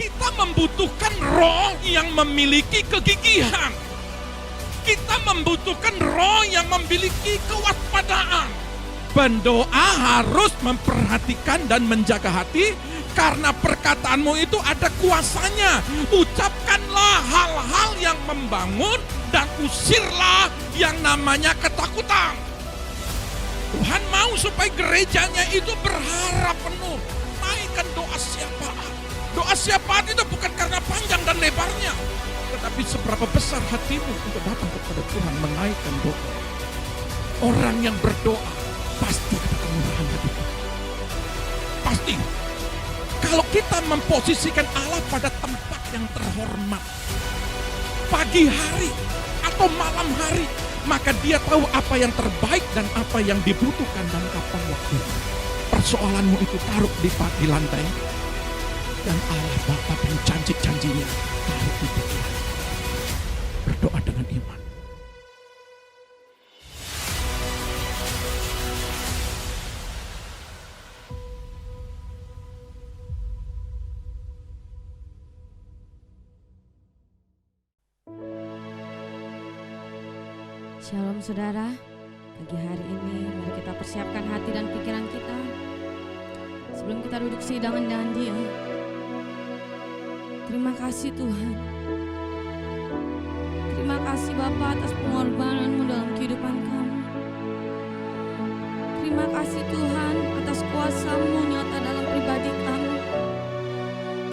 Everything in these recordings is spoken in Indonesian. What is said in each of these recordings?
Kita membutuhkan roh yang memiliki kegigihan. Kita membutuhkan roh yang memiliki kewaspadaan. Pendoa harus memperhatikan dan menjaga hati, karena perkataanmu itu ada kuasanya. Ucapkanlah hal-hal yang membangun dan usirlah yang namanya ketakutan. Tuhan mau supaya gerejanya itu berharap penuh. Naikkan doa syafaat. Doa syafaat itu bukan karena panjang dan lebarnya, tetapi seberapa besar hatimu untuk datang kepada Tuhan menaikkan doa. Orang yang berdoa pasti ada kemurahan hati. Pasti. Kalau kita memposisikan Allah pada tempat yang terhormat, pagi hari atau malam hari, maka dia tahu apa yang terbaik dan apa yang dibutuhkan dan kapan waktu. Persoalanmu itu taruh di lantai, dan Allah Bapa dan janji-janjinya taruh di pikiran. Berdoa dengan iman. Shalom saudara, pagi hari ini mari kita persiapkan hati dan pikiran kita sebelum kita duduk sidangan dengan Dia. Terima kasih Tuhan. Terima kasih Bapa atas pengorbanan-Mu dalam kehidupan kami. Terima kasih Tuhan atas kuasa-Mu nyata dalam pribadi kami.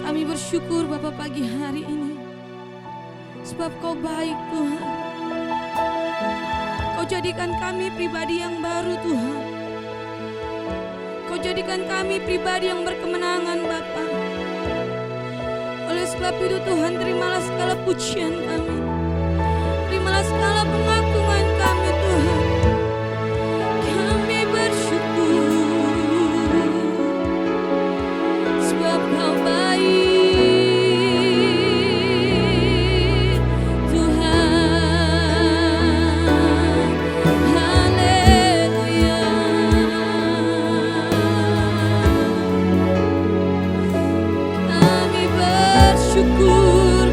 Kami bersyukur Bapa pagi hari ini, sebab Kau baik Tuhan. Kau jadikan kami pribadi yang baru Tuhan. Kau jadikan kami pribadi yang berkemenangan Bapa. Oleh sebab itu Tuhan, terimalah segala pujian kami. Terimalah segala pengakuan kami Tuhan. Kami bersyukur sebab Kau baik. Bersyukur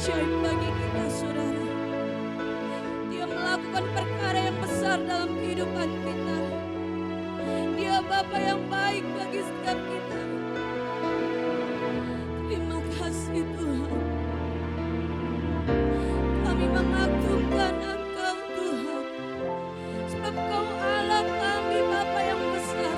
ajaib bagi kita saudara. Dia melakukan perkara yang besar dalam kehidupan kita. Dia Bapa yang baik bagi setiap kita. Terima kasih Tuhan. Kami mengagungkan Engkau Tuhan. Sebab Kau Allah kami Bapa yang besar.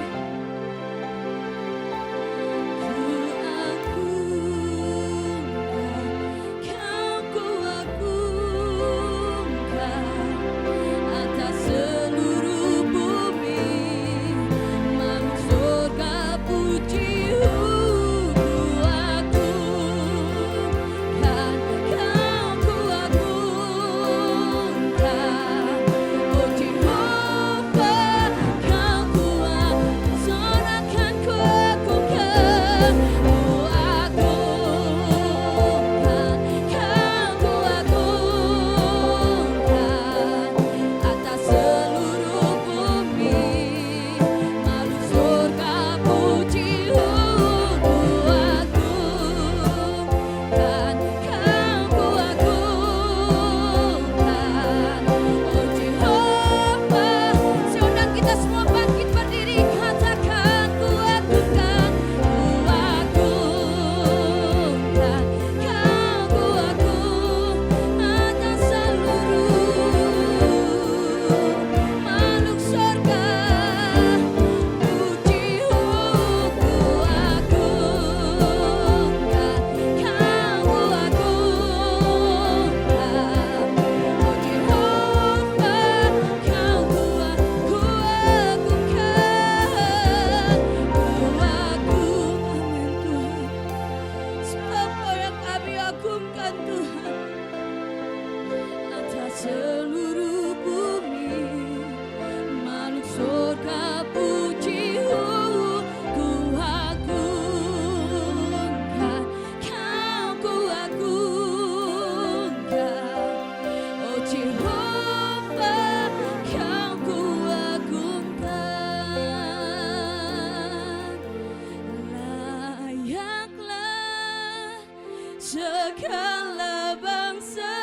Segala bangsa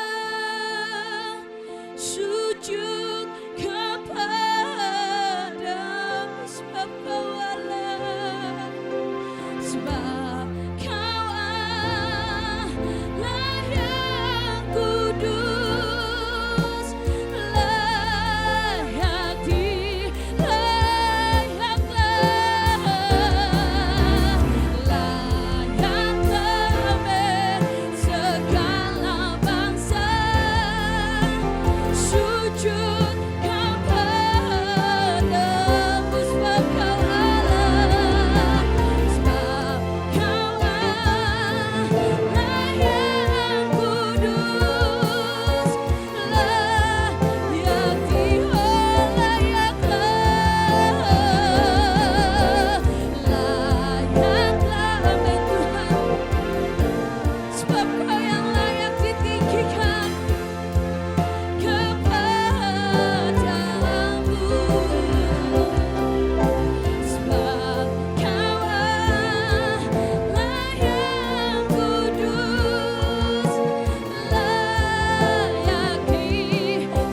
sujud kepadamu, sebab Kau Allah, sebab Kau Allah yang kudus, layak segala bangsa sujud kepadamu, sebab Kau Allah, sebab Kau Allah yang kudus, layak sebab Kau yang layak ditinggikan kepadamu, sebab Kau Allah yang kudus, layak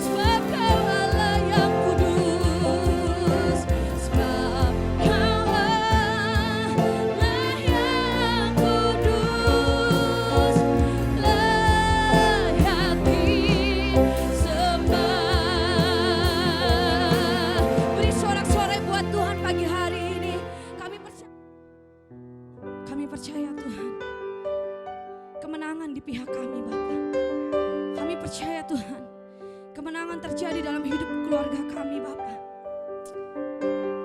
sebab Kau Allah yang kudus, sebab Kau Allah yang kudus, layak disembah. Beri sorak-sorai buat Tuhan pagi hari ini. Kami percaya Tuhan, kemenangan di pihak kami Bapa. Kami percaya Tuhan, kemenangan terjadi dalam hidup keluarga kami Bapa.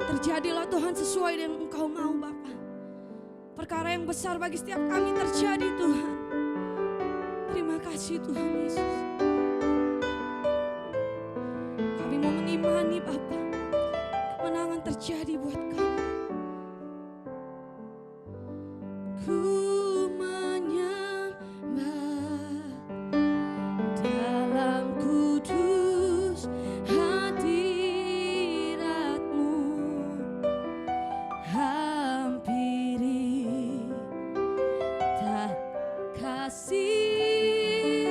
Terjadilah Tuhan sesuai dengan Engkau mau Bapa. Perkara yang besar bagi setiap kami terjadi Tuhan. Terima kasih Tuhan Yesus. Kami mau mengimani Bapa, kemenangan terjadi buat kami. Ku menyembah dalam kudus hadirat-Mu, hampiri tak kasih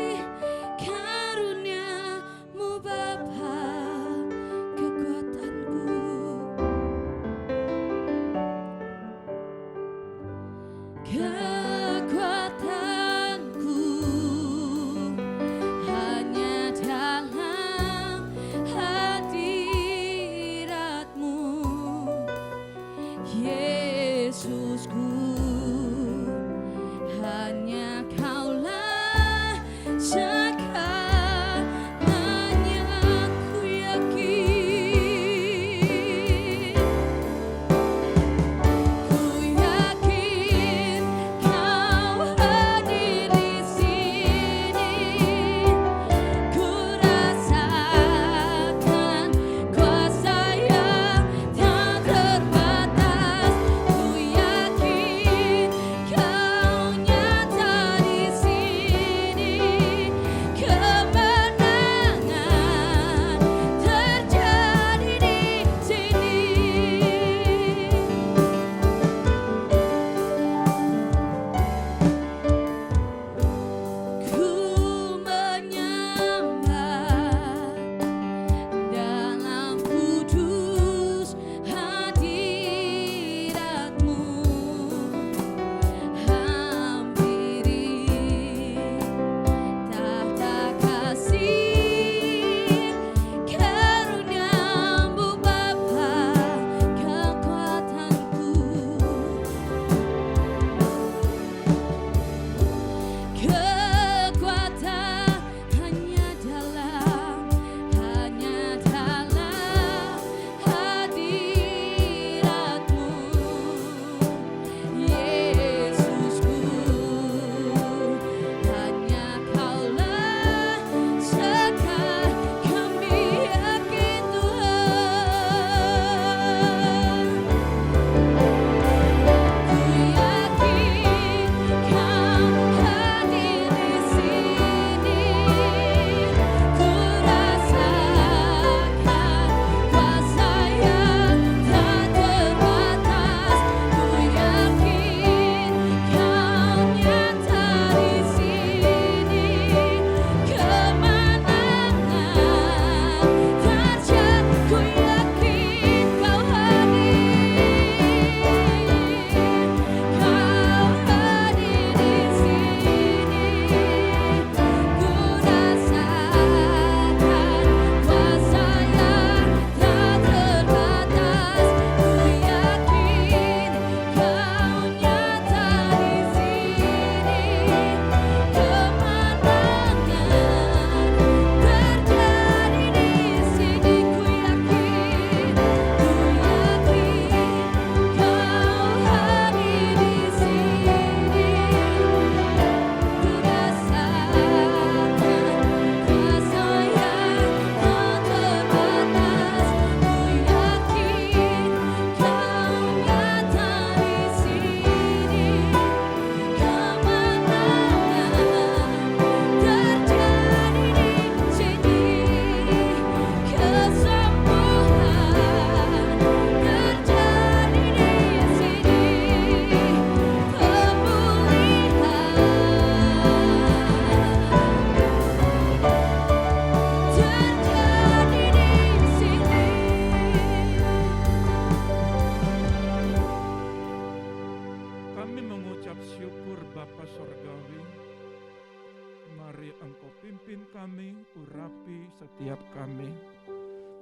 Pimpin kami, urapi setiap kami.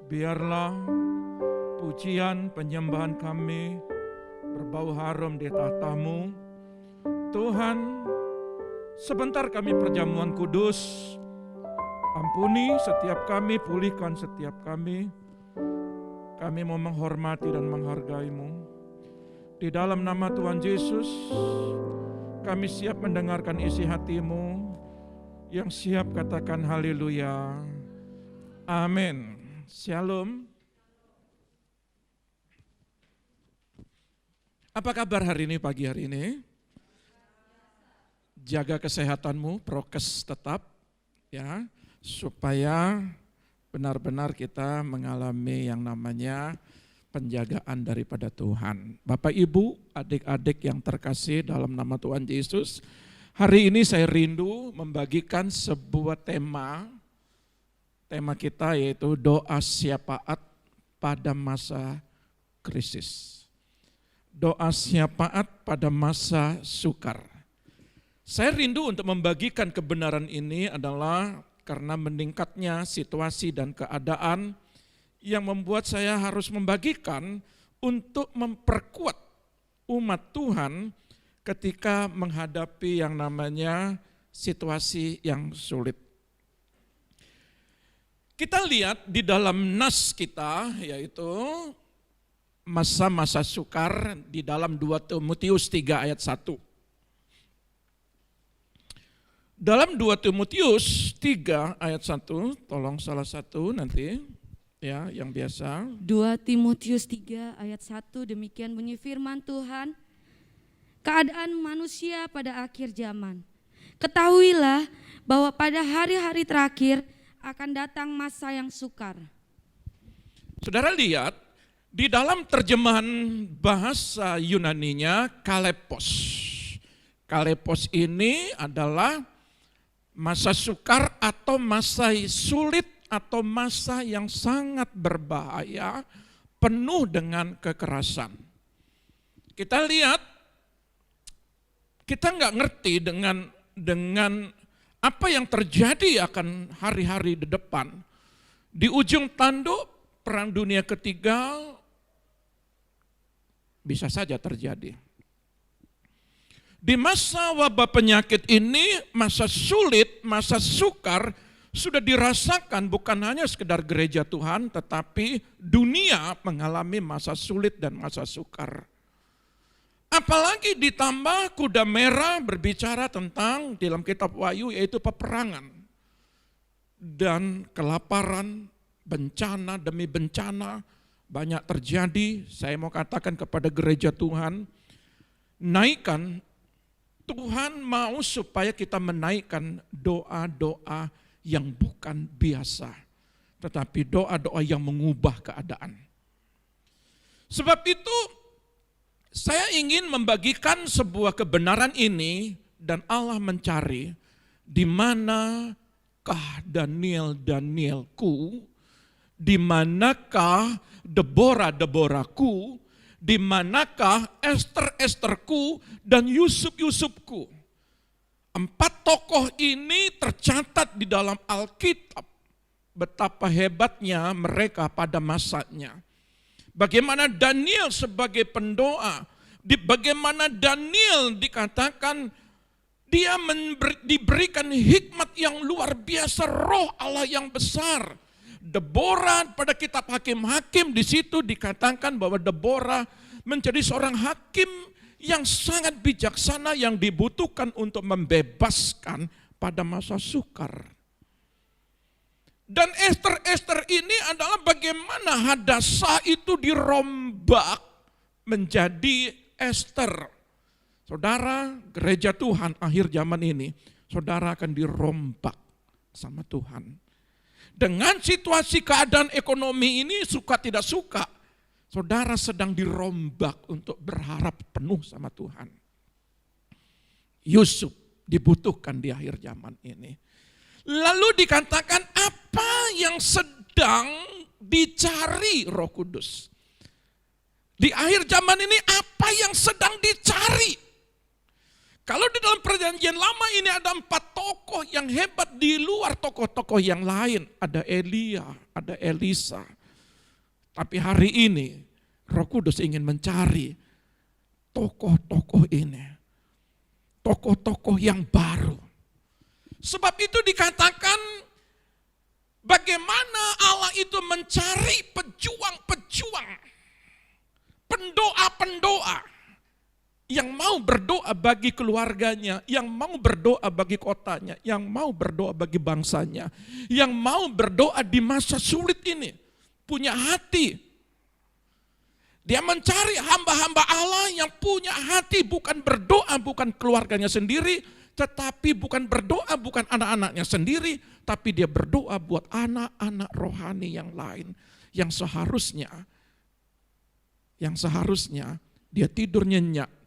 Biarlah pujian penyembahan kami berbau harum di tahta-Mu. Tuhan, sebentar kami perjamuan kudus. Ampuni setiap kami, pulihkan setiap kami. Kami mau menghormati dan menghargai-Mu. Di dalam nama Tuhan Yesus, kami siap mendengarkan isi hati-Mu. Yang siap katakan haleluya. Amin. Shalom. Apa kabar hari ini, pagi hari ini? Jaga kesehatanmu, prokes tetap ya, supaya benar-benar kita mengalami yang namanya penjagaan daripada Tuhan. Bapak Ibu, adik-adik yang terkasih dalam nama Tuhan Yesus, hari ini saya rindu membagikan sebuah tema kita yaitu doa syafaat pada masa krisis. Doa syafaat pada masa sukar. Saya rindu untuk membagikan kebenaran ini adalah karena meningkatnya situasi dan keadaan yang membuat saya harus membagikan untuk memperkuat umat Tuhan ketika menghadapi yang namanya situasi yang sulit. Kita lihat di dalam nas kita, yaitu masa-masa sukar di dalam 2 Timotius 3 ayat 1. Dalam 2 Timotius 3 ayat 1, tolong salah satu nanti ya yang biasa. 2 Timotius 3 ayat 1, demikian bunyi firman Tuhan. Keadaan manusia pada akhir zaman. Ketahuilah bahwa pada hari-hari terakhir akan datang masa yang sukar. Saudara lihat, di dalam terjemahan bahasa Yunaninya kalepos. Kalepos ini adalah masa sukar atau masa sulit atau masa yang sangat berbahaya, penuh dengan kekerasan. Kita lihat, kita nggak ngerti dengan apa yang terjadi akan hari-hari di depan. Di ujung tanduk Perang Dunia Ketiga bisa saja terjadi. Di masa wabah penyakit ini, masa sulit, masa sukar sudah dirasakan bukan hanya sekedar gereja Tuhan, tetapi dunia mengalami masa sulit dan masa sukar. Apalagi ditambah kuda merah berbicara tentang dalam kitab Wahyu yaitu peperangan dan kelaparan, bencana demi bencana banyak terjadi. Saya mau katakan kepada gereja Tuhan, naikkan, Tuhan mau supaya kita menaikkan doa-doa yang bukan biasa, tetapi doa-doa yang mengubah keadaan. Sebab itu saya ingin membagikan sebuah kebenaran ini dan Allah mencari di manakah Danielku, di manakah Deborahku, di manakah Estherku dan Yusufku. 4 tokoh ini tercatat di dalam Alkitab betapa hebatnya mereka pada masanya. Bagaimana Daniel sebagai pendoa, bagaimana Daniel dikatakan dia diberikan hikmat yang luar biasa, roh Allah yang besar. Deborah pada kitab Hakim-Hakim di situ dikatakan bahwa Deborah menjadi seorang hakim yang sangat bijaksana yang dibutuhkan untuk membebaskan pada masa sukar. Dan Esther ini adalah bagaimana Hadassah itu dirombak menjadi Esther. Saudara, gereja Tuhan akhir zaman ini, saudara akan dirombak sama Tuhan. Dengan situasi keadaan ekonomi ini suka tidak suka, saudara sedang dirombak untuk berharap penuh sama Tuhan. Yusuf dibutuhkan di akhir zaman ini. Lalu dikatakan apa yang sedang dicari Roh Kudus. Di akhir zaman ini apa yang sedang dicari? Kalau di dalam perjanjian lama ini ada 4 tokoh yang hebat di luar tokoh-tokoh yang lain. Ada Elia, ada Elisa. Tapi hari ini Roh Kudus ingin mencari tokoh-tokoh ini. Tokoh-tokoh yang baru. Sebab itu dikatakan bagaimana Allah itu mencari pejuang-pejuang. Pendoa-pendoa. Yang mau berdoa bagi keluarganya, yang mau berdoa bagi kotanya, yang mau berdoa bagi bangsanya, yang mau berdoa di masa sulit ini, punya hati. Dia mencari hamba-hamba Allah yang punya hati, bukan berdoa, bukan keluarganya sendiri, tetapi bukan berdoa, bukan anak-anaknya sendiri, tapi dia berdoa buat anak-anak rohani yang lain, yang seharusnya dia tidur nyenyak,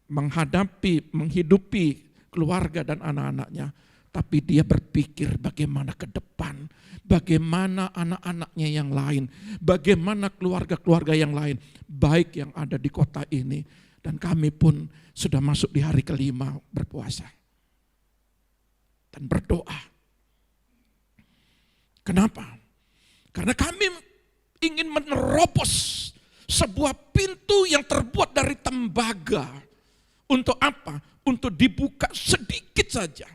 menghidupi keluarga dan anak-anaknya. Tapi dia berpikir bagaimana ke depan, bagaimana anak-anaknya yang lain, bagaimana keluarga-keluarga yang lain, baik yang ada di kota ini. Dan kami pun sudah masuk di hari kelima berpuasa. Dan berdoa. Kenapa? Karena kami ingin menerobos sebuah pintu yang terbuat dari tembaga. Untuk apa? Untuk dibuka sedikit saja.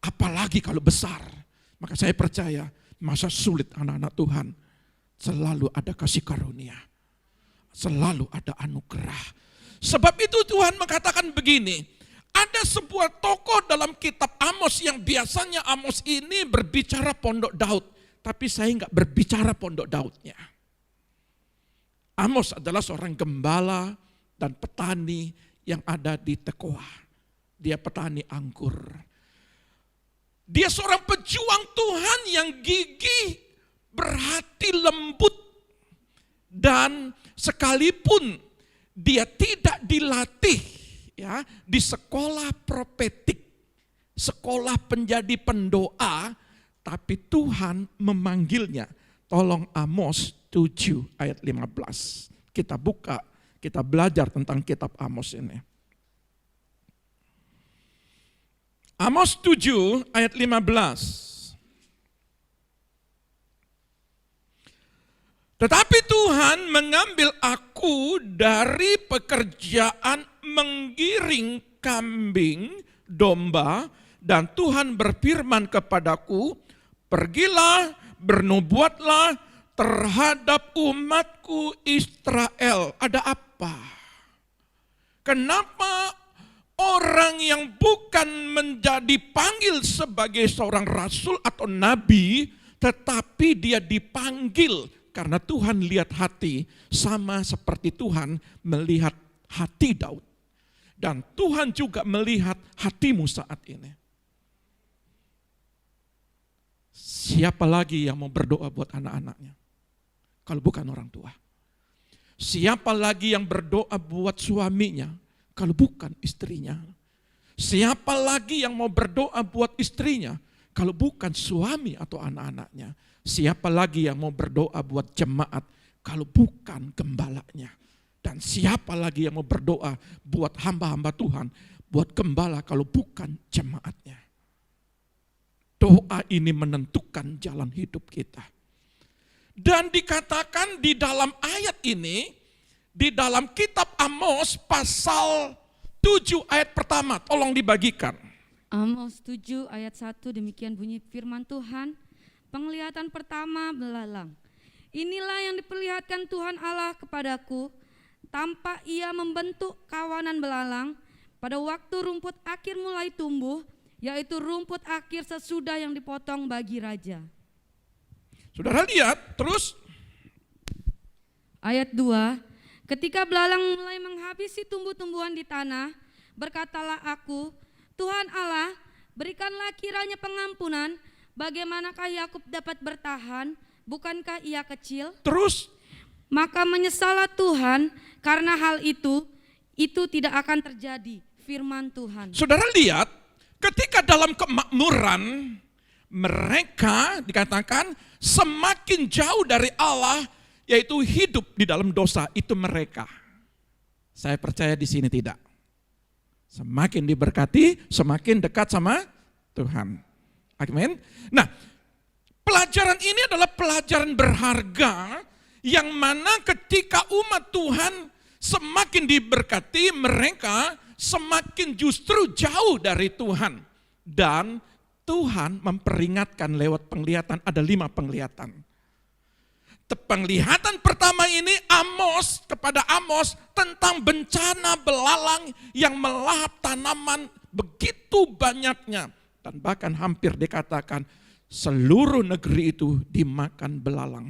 Apalagi kalau besar. Maka saya percaya masa sulit anak-anak Tuhan selalu ada kasih karunia. Selalu ada anugerah. Sebab itu Tuhan mengatakan begini. Ada sebuah tokoh dalam kitab Amos yang biasanya Amos ini berbicara pondok Daud. Tapi saya enggak berbicara pondok Daudnya. Amos adalah seorang gembala dan petani yang ada di Tekoa. Dia petani anggur. Dia seorang pejuang Tuhan yang gigih, berhati lembut. Dan sekalipun dia tidak dilatih ya di sekolah profetik, sekolah penjadi pendoa, tapi Tuhan memanggilnya. Tolong Amos 7 ayat 15. Kita buka. Kita belajar tentang kitab Amos ini. Amos 7 ayat 15. Tetapi Tuhan mengambil aku dari pekerjaan menggiring kambing, domba, dan Tuhan berfirman kepadaku, pergilah, bernubuatlah terhadap umatku Israel. Ada apa? Kenapa orang yang bukan menjadi panggil sebagai seorang rasul atau nabi, tetapi dia dipanggil karena Tuhan lihat hati, sama seperti Tuhan melihat hati Daud. Dan Tuhan juga melihat hatimu saat ini. Siapa lagi yang mau berdoa buat anak-anaknya? Kalau bukan orang tua. Siapa lagi yang berdoa buat suaminya? Kalau bukan istrinya. Siapa lagi yang mau berdoa buat istrinya? Kalau bukan suami atau anak-anaknya. Siapa lagi yang mau berdoa buat jemaat? Kalau bukan gembalanya. Dan siapa lagi yang mau berdoa buat hamba-hamba Tuhan? Buat gembala kalau bukan jemaatnya. Doa ini menentukan jalan hidup kita. Dan dikatakan di dalam ayat ini, di dalam kitab Amos pasal 7 ayat pertama, tolong dibagikan. Amos 7 ayat 1, demikian bunyi firman Tuhan. Penglihatan pertama belalang. Inilah yang diperlihatkan Tuhan Allah kepadaku. Tampak ia membentuk kawanan belalang pada waktu rumput akir mulai tumbuh, yaitu rumput akir sesudah yang dipotong bagi raja. Saudara lihat terus. Ayat 2, ketika belalang mulai menghabisi tumbuh-tumbuhan di tanah, berkatalah aku, Tuhan Allah, berikanlah kiranya pengampunan, bagaimanakah Yakub dapat bertahan, bukankah ia kecil? Terus. Maka menyesallah Tuhan karena hal itu tidak akan terjadi, firman Tuhan. Saudara lihat, ketika dalam kemakmuran, mereka dikatakan semakin jauh dari Allah, yaitu hidup di dalam dosa, itu mereka. Saya percaya di sini tidak. Semakin diberkati, semakin dekat sama Tuhan. Amin. Nah, pelajaran ini adalah pelajaran berharga yang mana ketika umat Tuhan semakin diberkati, mereka semakin justru jauh dari Tuhan. Dan Tuhan memperingatkan lewat penglihatan, ada 5 penglihatan. Penglihatan pertama ini kepada Amos tentang bencana belalang yang melahap tanaman begitu banyaknya. Dan bahkan hampir dikatakan seluruh negeri itu dimakan belalang.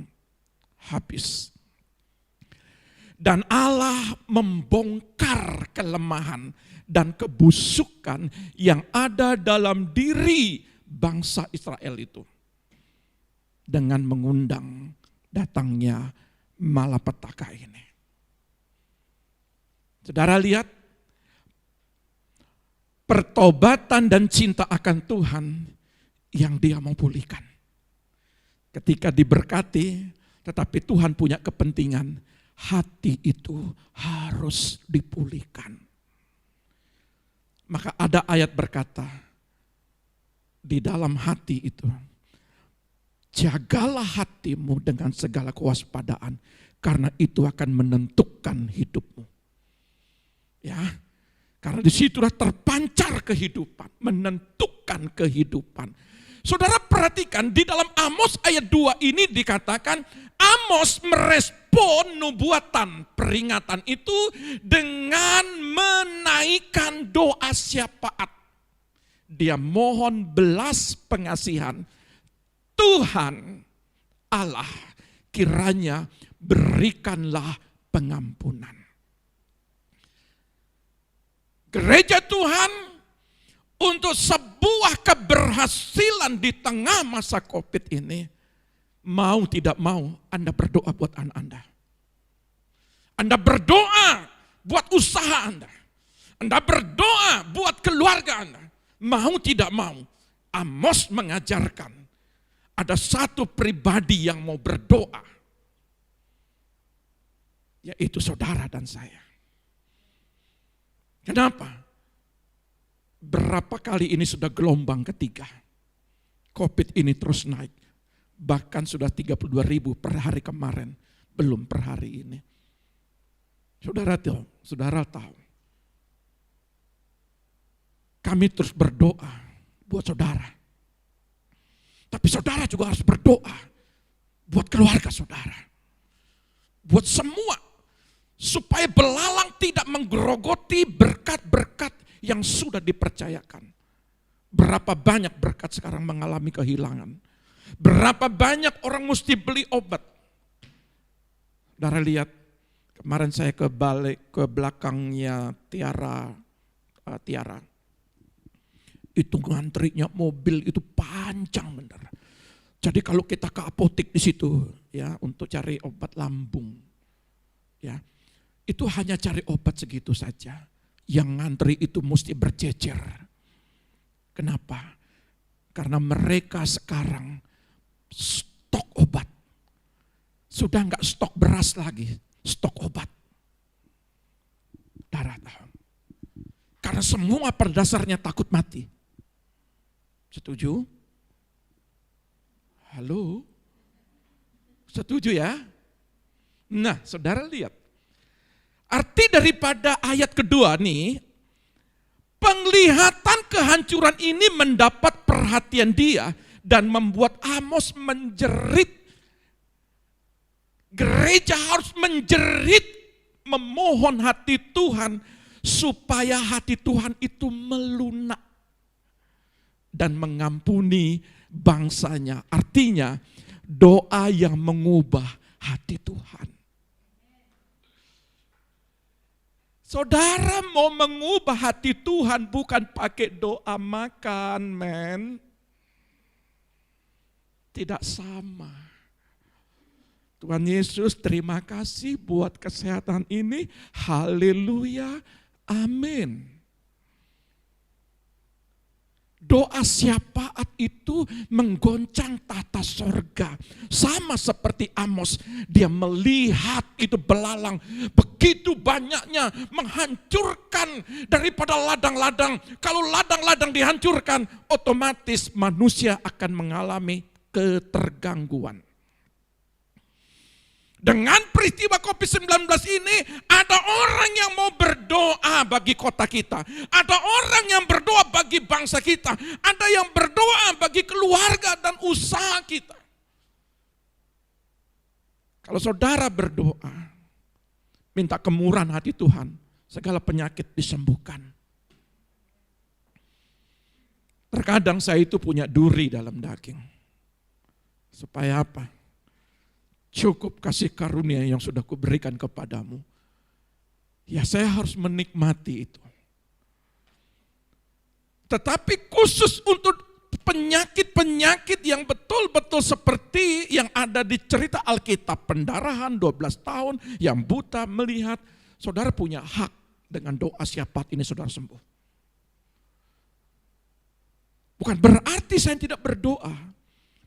Habis. Dan Allah membongkar kelemahan dan kebusukan yang ada dalam diri bangsa Israel itu. Dengan mengundang datangnya malapetaka ini. Saudara lihat, pertobatan dan cinta akan Tuhan yang Dia mau pulihkan. Ketika diberkati, tetapi Tuhan punya kepentingan, hati itu harus dipulihkan. Maka ada ayat berkata, di dalam hati itu, jagalah hatimu dengan segala kewaspadaan, karena itu akan menentukan hidupmu. Ya, karena disitulah terpancar kehidupan, menentukan kehidupan. Saudara perhatikan di dalam Amos ayat 2 ini dikatakan, Amos merespon nubuatan peringatan itu dengan menaikkan doa syafaat. Dia mohon belas pengasihan. Tuhan Allah kiranya berikanlah pengampunan. Gereja Tuhan untuk sebuah keberhasilan di tengah masa COVID ini, mau tidak mau Anda berdoa buat anak Anda. Anda berdoa buat usaha Anda. Anda berdoa buat keluarga Anda. Mau tidak mau, Amos mengajarkan ada satu pribadi yang mau berdoa, yaitu saudara dan saya. Kenapa? Berapa kali ini sudah gelombang ketiga. COVID ini terus naik. Bahkan sudah 32.000 per hari kemarin. Belum per hari ini. Saudara tahu. Kami terus berdoa buat saudara. Tapi saudara juga harus berdoa buat keluarga saudara. Buat semua. Supaya belalang tidak menggerogoti berkat-berkat yang sudah dipercayakan. Berapa banyak berkat sekarang mengalami kehilangan. Berapa banyak orang mesti beli obat. Saudara lihat, kemarin saya ke belakangnya Tiara. Itu ngantrinya mobil itu panjang benar. Jadi kalau kita ke apotek di situ ya untuk cari obat lambung, ya itu hanya cari obat segitu saja. Yang ngantri itu mesti berjejer. Kenapa? Karena mereka sekarang stok obat. Sudah enggak stok beras lagi, stok obat. Darah tahu. Karena semua pada dasarnya takut mati. Setuju? Halo? Setuju ya? Nah, saudara lihat. Arti daripada ayat kedua nih, penglihatan kehancuran ini mendapat perhatian dia dan membuat Amos menjerit. Gereja harus menjerit, memohon hati Tuhan supaya hati Tuhan itu melunak dan mengampuni bangsanya. Artinya doa yang mengubah hati Tuhan. Saudara mau mengubah hati Tuhan bukan pakai doa makan, men. Tidak sama. Tuhan Yesus, terima kasih buat kesehatan ini. Haleluya. Amin. Doa syafaat itu menggoncang tata sorga. Sama seperti Amos, dia melihat itu belalang begitu banyaknya menghancurkan daripada ladang-ladang. Kalau ladang-ladang dihancurkan, otomatis manusia akan mengalami ketergangguan. Dengan peristiwa COVID-19 ini, ada orang yang mau berdoa bagi kota kita. Ada orang yang berdoa bagi bangsa kita. Ada yang berdoa bagi keluarga dan usaha kita. Kalau saudara berdoa, minta kemurahan hati Tuhan, segala penyakit disembuhkan. Terkadang saya itu punya duri dalam daging. Supaya apa? Cukup kasih karunia yang sudah kuberikan kepadamu. Ya saya harus menikmati itu. Tetapi khusus untuk penyakit-penyakit yang betul-betul seperti yang ada di cerita Alkitab. Pendarahan 12 tahun, yang buta melihat. Saudara punya hak dengan doa syafaat ini saudara sembuh. Bukan berarti saya tidak berdoa.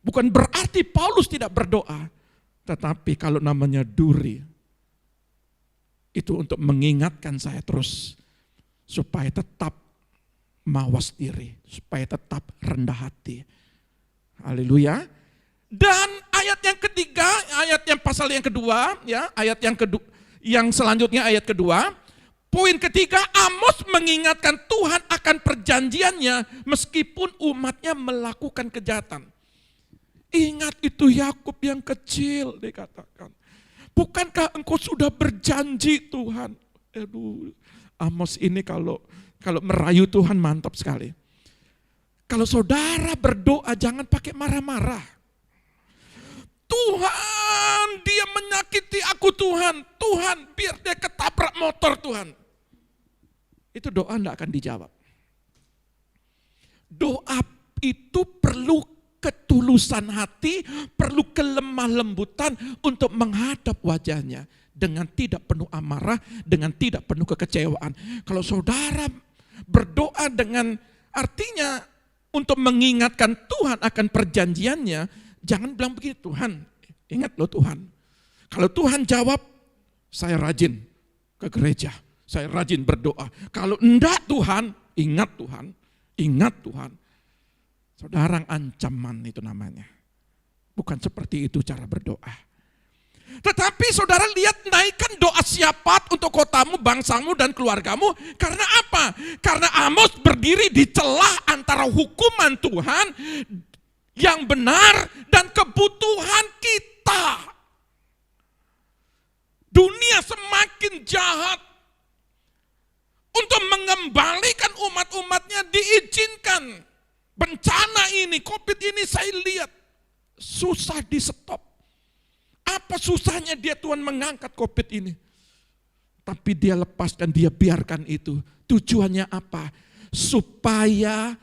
Bukan berarti Paulus tidak berdoa. Tetapi kalau namanya duri, itu untuk mengingatkan saya terus, supaya tetap mawas diri, supaya tetap rendah hati. Haleluya. Dan ayat yang ketiga, ayat yang pasal yang kedua, ya, ayat yang kedua, yang selanjutnya ayat kedua, poin ketiga, Amos mengingatkan Tuhan akan perjanjiannya meskipun umatnya melakukan kejahatan. Ingat itu Yakub yang kecil, dikatakan. Bukankah engkau sudah berjanji Tuhan? Aduh, Amos ini kalau merayu Tuhan mantap sekali. Kalau saudara berdoa jangan pakai marah-marah. Tuhan, dia menyakiti aku Tuhan. Tuhan, biar dia ketabrak motor Tuhan. Itu doa tidak akan dijawab. Doa itu perlu ketulusan hati, perlu kelemah lembutan untuk menghadap wajahnya dengan tidak penuh amarah, dengan tidak penuh kekecewaan. Kalau saudara berdoa dengan artinya untuk mengingatkan Tuhan akan perjanjiannya, jangan bilang begini, Tuhan, ingat loh Tuhan. Kalau Tuhan jawab, saya rajin ke gereja, saya rajin berdoa. Kalau enggak Tuhan, ingat Tuhan, ingat Tuhan. Saudara, ancaman itu namanya. Bukan seperti itu cara berdoa. Tetapi saudara lihat, naikkan doa syafaat untuk kotamu, bangsamu, dan keluargamu. Karena apa? Karena Amos berdiri di celah antara hukuman Tuhan yang benar dan kebutuhan kita. Dunia semakin jahat. Untuk mengembalikan umat-umatnya diizinkan. Bencana ini, COVID ini saya lihat susah di stop. Apa susahnya dia Tuhan mengangkat COVID ini? Tapi dia lepaskan, dia biarkan itu. Tujuannya apa? Supaya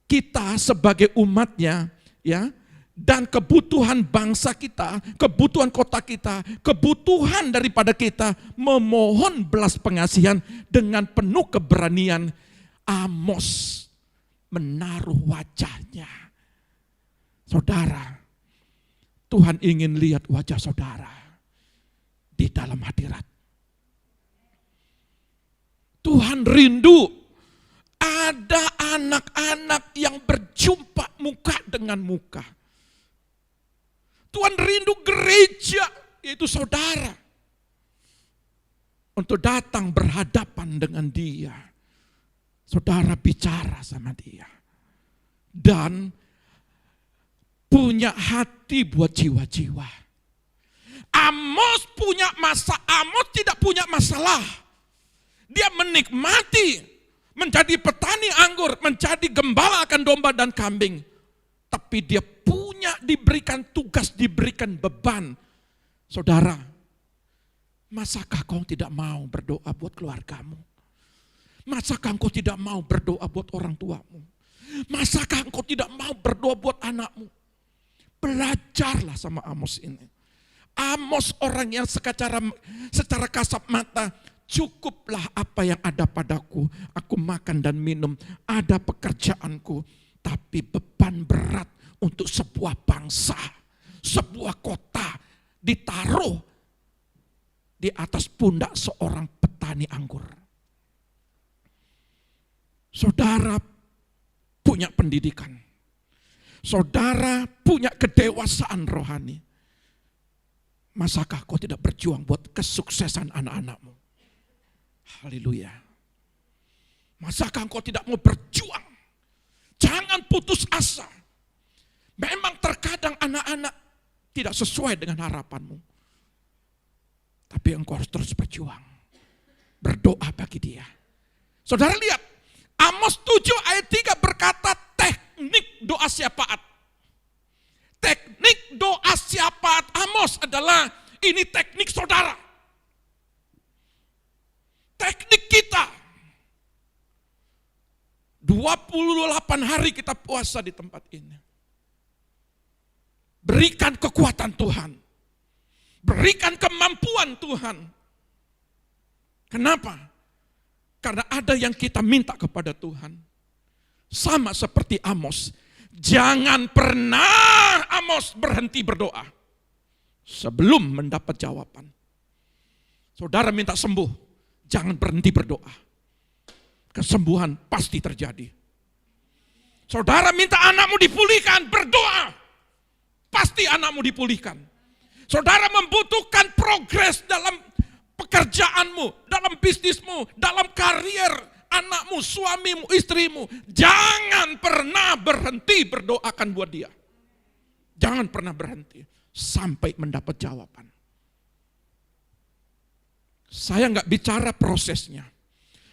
kita sebagai umatnya, ya, dan kebutuhan bangsa kita, kebutuhan kota kita, kebutuhan daripada kita memohon belas pengasihan dengan penuh keberanian. Amos menaruh wajahnya. Saudara, Tuhan ingin lihat wajah saudara di dalam hadirat. Tuhan rindu ada anak-anak yang berjumpa muka dengan muka. Tuhan rindu gereja, yaitu saudara, untuk datang berhadapan dengan dia. Saudara bicara sama dia. Dan punya hati buat jiwa-jiwa. Amos tidak punya masalah. Dia menikmati menjadi petani anggur, menjadi gembala akan domba dan kambing. Tapi dia diberikan tugas, diberikan beban. Saudara, masakah kau tidak mau berdoa buat keluargamu? Masakah engkau tidak mau berdoa buat orang tuamu? Masakah engkau tidak mau berdoa buat anakmu? Belajarlah sama Amos ini. Amos orang yang secara kasat mata cukuplah apa yang ada padaku. Aku makan dan minum, ada pekerjaanku. Tapi beban berat untuk sebuah bangsa, sebuah kota ditaruh di atas pundak seorang petani anggur. Saudara punya pendidikan. Saudara punya kedewasaan rohani. Masakah kau tidak berjuang buat kesuksesan anak-anakmu? Haleluya. Masakah kau tidak mau berjuang? Jangan putus asa. Memang terkadang anak-anak tidak sesuai dengan harapanmu. Tapi engkau harus terus berjuang. Berdoa bagi dia. Saudara lihat, Amos 7 ayat 3 berkata teknik doa syafaat. Teknik doa syafaat Amos adalah ini teknik saudara. Teknik kita. 28 hari kita puasa di tempat ini. Berikan kekuatan Tuhan. Berikan kemampuan Tuhan. Kenapa? Karena ada yang kita minta kepada Tuhan. Sama seperti Amos. Jangan pernah Amos berhenti berdoa sebelum mendapat jawaban. Saudara minta sembuh, jangan berhenti berdoa. Kesembuhan pasti terjadi. Saudara minta anakmu dipulihkan, berdoa. Pasti anakmu dipulihkan. Saudara membutuhkan progres dalam pekerjaanmu, dalam bisnismu, dalam karier anakmu, suamimu, istrimu. Jangan pernah berhenti berdoakan buat dia. Jangan pernah berhenti sampai mendapat jawaban. Saya nggak bicara prosesnya.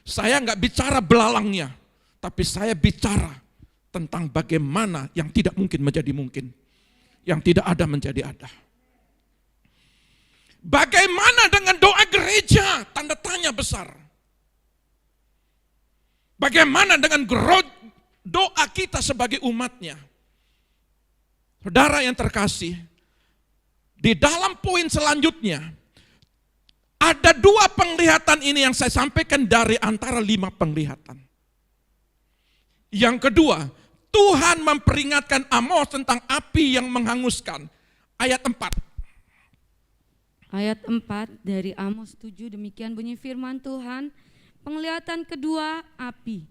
Saya nggak bicara belalangnya, tapi saya bicara tentang bagaimana yang tidak mungkin menjadi mungkin, yang tidak ada menjadi ada. Bagaimana dengan doa gereja? Tanda tanya besar. Bagaimana dengan doa kita sebagai umatnya? Saudara yang terkasih, di dalam poin selanjutnya, ada 2 penglihatan ini yang saya sampaikan dari antara 5 penglihatan. Yang kedua, Tuhan memperingatkan Amos tentang api yang menghanguskan. Ayat 4. Ayat 4 dari Amos 7, demikian bunyi firman Tuhan. Penglihatan kedua, api.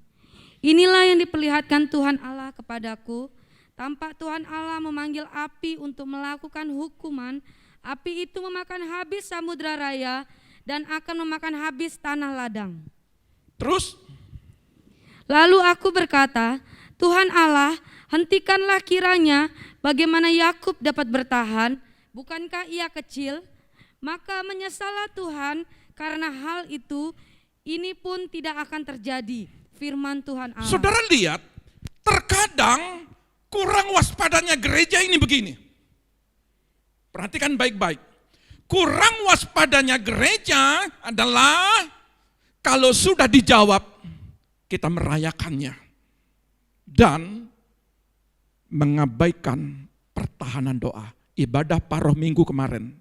Inilah yang diperlihatkan Tuhan Allah kepadaku. Tampak Tuhan Allah memanggil api untuk melakukan hukuman. Api itu memakan habis samudra raya dan akan memakan habis tanah ladang. Terus? Lalu aku berkata, Tuhan Allah, hentikanlah kiranya bagaimana Yakub dapat bertahan, bukankah ia kecil? Maka menyesallah Tuhan karena hal itu, ini pun tidak akan terjadi, firman Tuhan Allah. Saudara lihat, terkadang kurang waspadanya gereja ini begini. Perhatikan baik-baik. Kurang waspadanya gereja adalah kalau sudah dijawab, kita merayakannya. Dan mengabaikan pertahanan doa. Ibadah paruh minggu kemarin.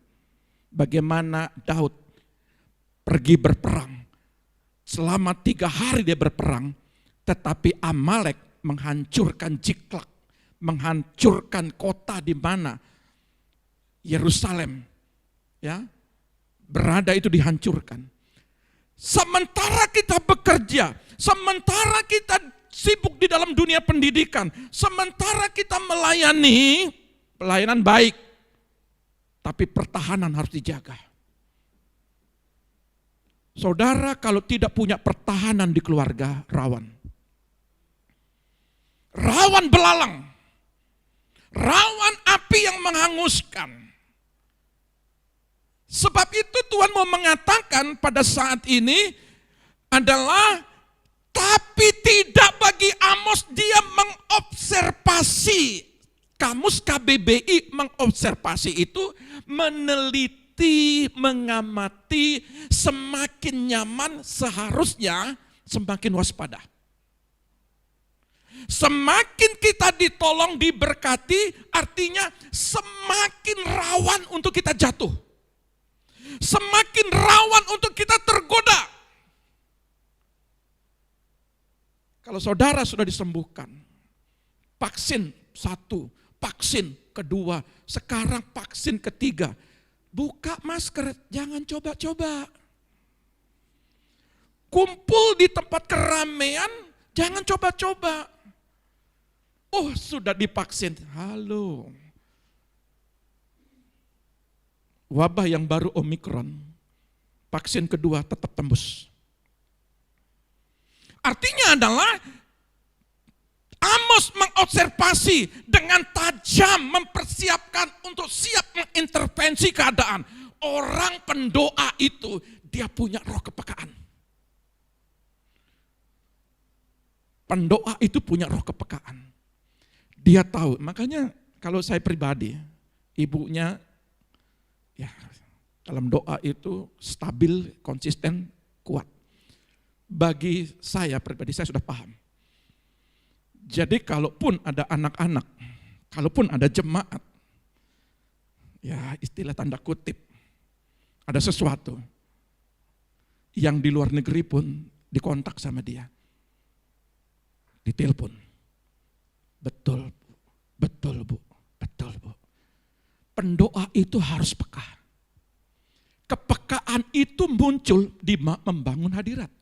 Bagaimana Daud pergi berperang. Selama 3 hari dia berperang, tetapi Amalek menghancurkan Jiklak, menghancurkan kota di mana Yerusalem ya berada itu dihancurkan. Sementara kita bekerja, sementara kita sibuk di dalam dunia pendidikan, sementara kita melayani pelayanan baik, tapi pertahanan harus dijaga. Saudara kalau tidak punya pertahanan di keluarga, rawan. Rawan belalang. Rawan api yang menghanguskan. Sebab itu Tuhan mau mengatakan pada saat ini adalah, tapi tidak bagi Amos, dia mengobservasi. Kamus KBBI mengobservasi itu meneliti, mengamati, semakin nyaman seharusnya semakin waspada. Semakin kita ditolong, diberkati, artinya semakin rawan untuk kita jatuh. semakin rawan untuk kita tergoda. Kalau saudara sudah disembuhkan, vaksin satu, vaksin kedua, sekarang vaksin ketiga, buka masker, jangan coba-coba. Kumpul di tempat keramaian, jangan coba-coba. Oh, sudah divaksin, halo. Wabah yang baru Omikron, vaksin kedua tetap tembus. Artinya adalah Amos mengobservasi dengan tajam, mempersiapkan untuk siap mengintervensi keadaan. Orang pendoa itu, dia punya roh kepekaan. Pendoa itu punya roh kepekaan. Dia tahu, makanya kalau saya pribadi, ibunya ya dalam doa itu stabil, konsisten, kuat. Bagi saya pribadi, saya sudah paham. Jadi kalaupun ada anak-anak, kalaupun ada jemaat, ya istilah tanda kutip, ada sesuatu yang di luar negeri pun dikontak sama dia, ditelepon. Betul Bu, betul Bu, betul Bu. Pendoa itu harus peka. Kepekaan itu muncul di membangun hadirat.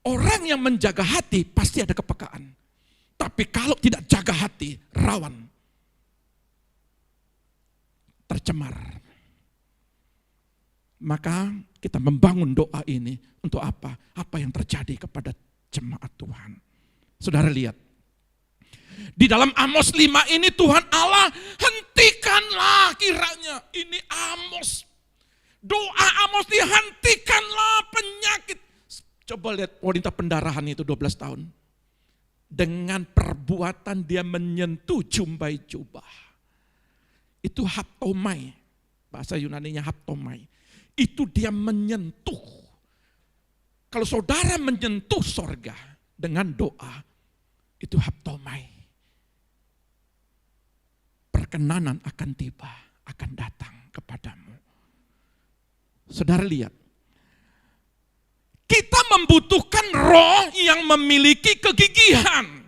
Orang yang menjaga hati pasti ada kepekaan. Tapi kalau tidak jaga hati, rawan. Tercemar. Maka kita membangun doa ini untuk apa? Apa yang terjadi kepada jemaat Tuhan. Saudara lihat. Di dalam Amos 5 ini Tuhan Allah, hentikanlah kiranya. Ini Amos. Doa Amos, dihentikanlah penyakit. Coba lihat wanita pendarahan itu 12 tahun. Dengan perbuatan dia menyentuh jumbai jubah. Itu haptomai. Bahasa Yunaninya haptomai. Itu dia menyentuh. Kalau saudara menyentuh sorga dengan doa, itu haptomai. Perkenanan akan tiba, akan datang kepadamu. Saudara lihat. Kita membutuhkan roh yang memiliki kegigihan.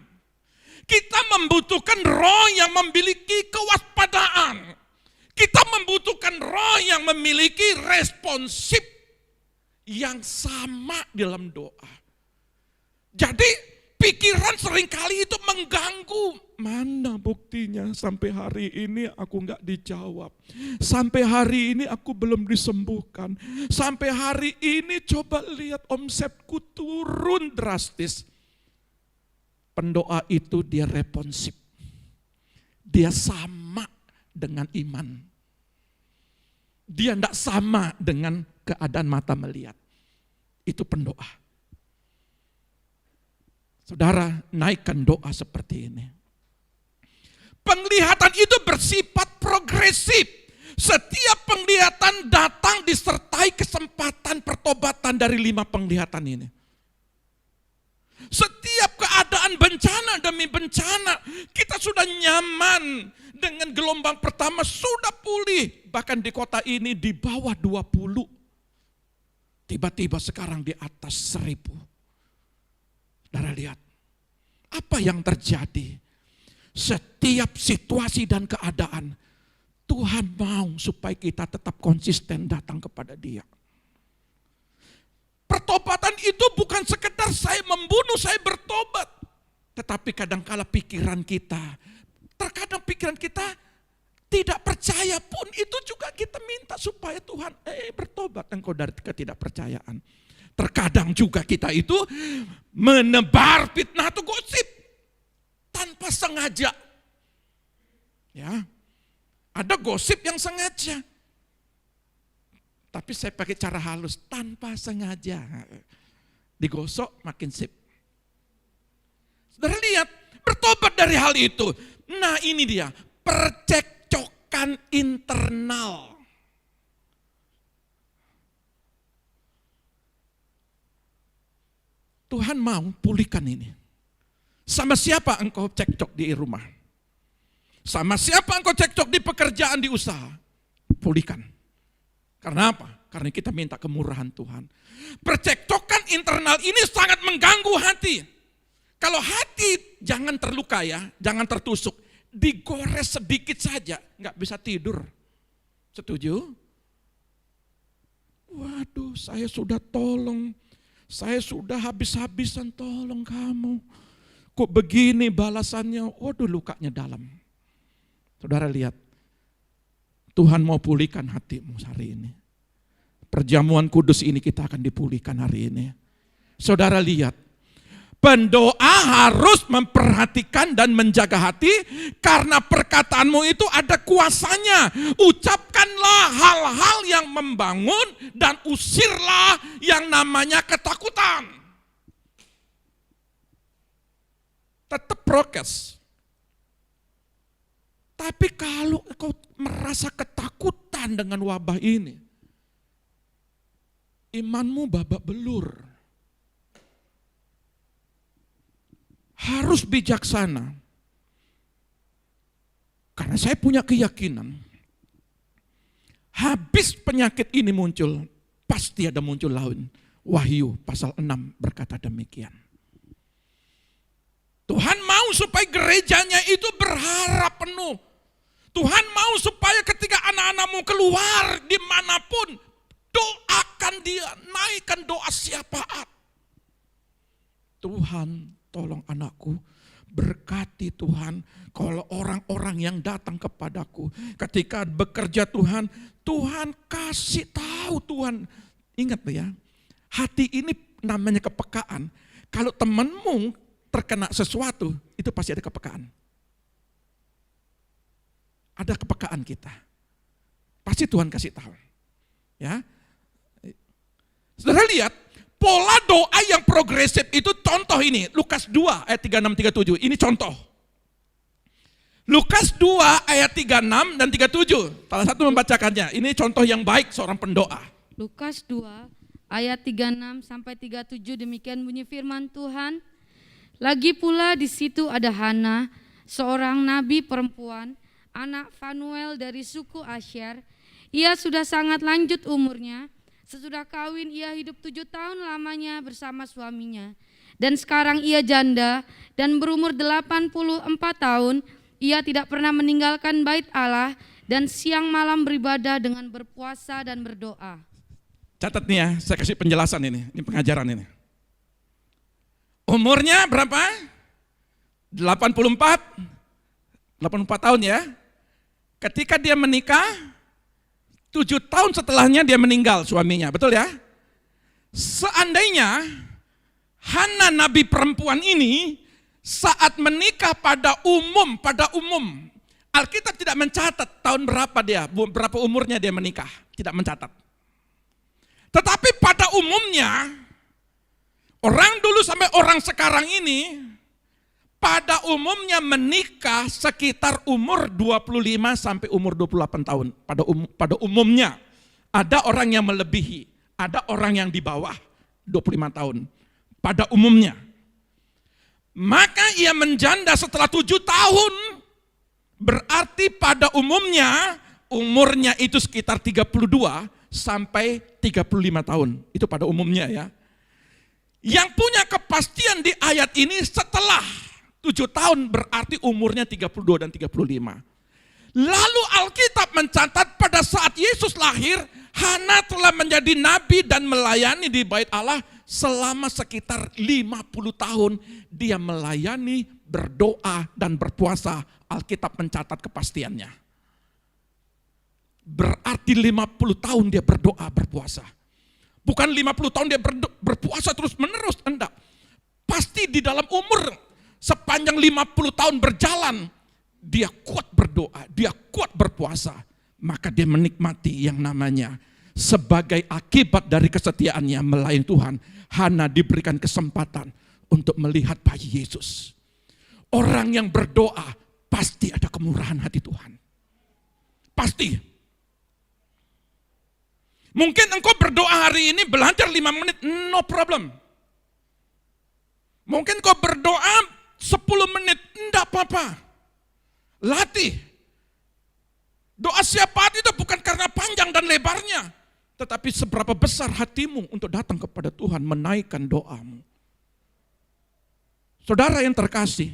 Kita membutuhkan roh yang memiliki kewaspadaan. Kita membutuhkan roh yang memiliki responsif yang sama dalam doa. Jadi pikiran seringkali itu mengganggu. Mana buktinya sampai hari ini aku enggak dijawab. Sampai hari ini aku belum disembuhkan. Sampai hari ini coba lihat omsetku turun drastis. Pendoa itu dia responsif. Dia sama dengan iman. Dia enggak sama dengan keadaan mata melihat. Itu pendoa. Saudara, naikkan doa seperti ini. Penglihatan itu bersifat progresif. Setiap penglihatan datang disertai kesempatan pertobatan dari 5 penglihatan ini. Setiap keadaan bencana demi bencana, kita sudah nyaman dengan gelombang pertama, sudah pulih. Bahkan di kota ini di bawah 20. Tiba-tiba sekarang di atas 1000. Saudara lihat, apa yang terjadi? Setiap situasi dan keadaan, Tuhan mau supaya kita tetap konsisten datang kepada Dia. Pertobatan itu bukan sekedar saya membunuh, saya bertobat. Tetapi kadangkala pikiran kita, terkadang pikiran kita tidak percaya pun, itu juga kita minta supaya Tuhan bertobat engkau dari ketidakpercayaan. Terkadang juga kita itu menebar fitnah atau gosip tanpa sengaja. Ya. Ada gosip yang sengaja. Tapi saya pakai cara halus, tanpa sengaja. Digosok makin sip. Saudara lihat, bertobat dari hal itu. Nah, ini dia, percekcokan internal. Tuhan mau pulihkan ini. Sama siapa engkau cekcok di rumah? Sama siapa engkau cekcok di pekerjaan, di usaha? Pulihkan. Karena apa? Karena kita minta kemurahan Tuhan. Percekcokan internal ini sangat mengganggu hati. Kalau hati jangan terluka ya, jangan tertusuk. Digores sedikit saja, nggak bisa tidur. Setuju? Waduh, saya sudah tolong. Saya sudah habis-habisan tolong kamu. Kok begini balasannya? Waduh, lukanya dalam. Saudara lihat, Tuhan mau pulihkan hatimu hari ini. Perjamuan kudus ini kita akan dipulihkan hari ini. Saudara lihat, pendoa harus memperhatikan dan menjaga hati karena perkataanmu itu ada kuasanya. Ucapkanlah hal-hal yang membangun dan usirlah yang namanya ketakutan. Tetap prokes. Tapi kalau kau merasa ketakutan dengan wabah ini, imanmu babak belur. Harus bijaksana. Karena saya punya keyakinan, habis penyakit ini muncul, pasti ada muncul lain. Wahyu pasal 6 berkata demikian. Tuhan mau supaya gerejanya itu berharap penuh. Tuhan mau supaya ketika anak-anakmu keluar dimanapun, doakan dia, naikkan doa syafaat. Tuhan, tolong anakku, berkati Tuhan. Kalau orang-orang yang datang kepadaku, ketika bekerja Tuhan, Tuhan kasih tahu Tuhan. Ingat ya, hati ini namanya kepekaan. Kalau temanmu terkena sesuatu, itu pasti ada kepekaan. Ada kepekaan kita. Pasti Tuhan kasih tahu. Ya. Saudara lihat, pola doa yang progresif itu contoh ini. Lukas 2 ayat 36-37. Ini contoh. Lukas 2 ayat 36 dan 37. Salah satu membacakannya. Ini contoh yang baik seorang pendoa. Lukas 2 ayat 36 sampai 37, demikian bunyi firman Tuhan. Lagi pula di situ ada Hana, seorang nabi perempuan, anak Fanuel dari suku Asyer. Ia sudah sangat lanjut umurnya. Sesudah kawin ia hidup 7 tahun lamanya bersama suaminya. Dan sekarang ia janda dan berumur 84 tahun. Ia tidak pernah meninggalkan bait Allah dan siang malam beribadah dengan berpuasa dan berdoa. Catat nih ya, saya kasih penjelasan ini pengajaran ini. Umurnya berapa? 84 tahun ya. Ketika dia menikah, 7 tahun setelahnya dia meninggal suaminya, betul ya? Seandainya Hana nabi perempuan ini saat menikah pada umum, Alkitab tidak mencatat tahun berapa umurnya dia menikah, tidak mencatat. Tetapi pada umumnya, orang dulu sampai orang sekarang ini, pada umumnya menikah sekitar umur 25 sampai umur 28 tahun. Pada umumnya, ada orang yang melebihi, ada orang yang di bawah 25 tahun. Pada umumnya. Maka ia menjanda setelah 7 tahun, berarti pada umumnya, umurnya itu sekitar 32 sampai 35 tahun. Itu pada umumnya ya. Yang punya kepastian di ayat ini setelah 7 tahun berarti umurnya 32 dan 35. Lalu Alkitab mencatat pada saat Yesus lahir, Hana telah menjadi nabi dan melayani di bait Allah selama sekitar 50 tahun. Dia melayani, berdoa dan berpuasa. Alkitab mencatat kepastiannya. Berarti 50 tahun dia berdoa, berpuasa. Bukan 50 tahun dia berpuasa terus menerus, enggak. Pasti di dalam umur sepanjang 50 tahun berjalan, dia kuat berdoa, dia kuat berpuasa. Maka dia menikmati yang namanya sebagai akibat dari kesetiaannya melayani Tuhan. Hana diberikan kesempatan untuk melihat bayi Yesus. Orang yang berdoa pasti ada kemurahan hati Tuhan. Pasti. Mungkin engkau berdoa hari ini belajar 5 menit, no problem. Mungkin kau berdoa 10 menit, enggak apa-apa. Latih. Doa syafaat itu bukan karena panjang dan lebarnya. Tetapi seberapa besar hatimu untuk datang kepada Tuhan, menaikkan doamu. Saudara yang terkasih,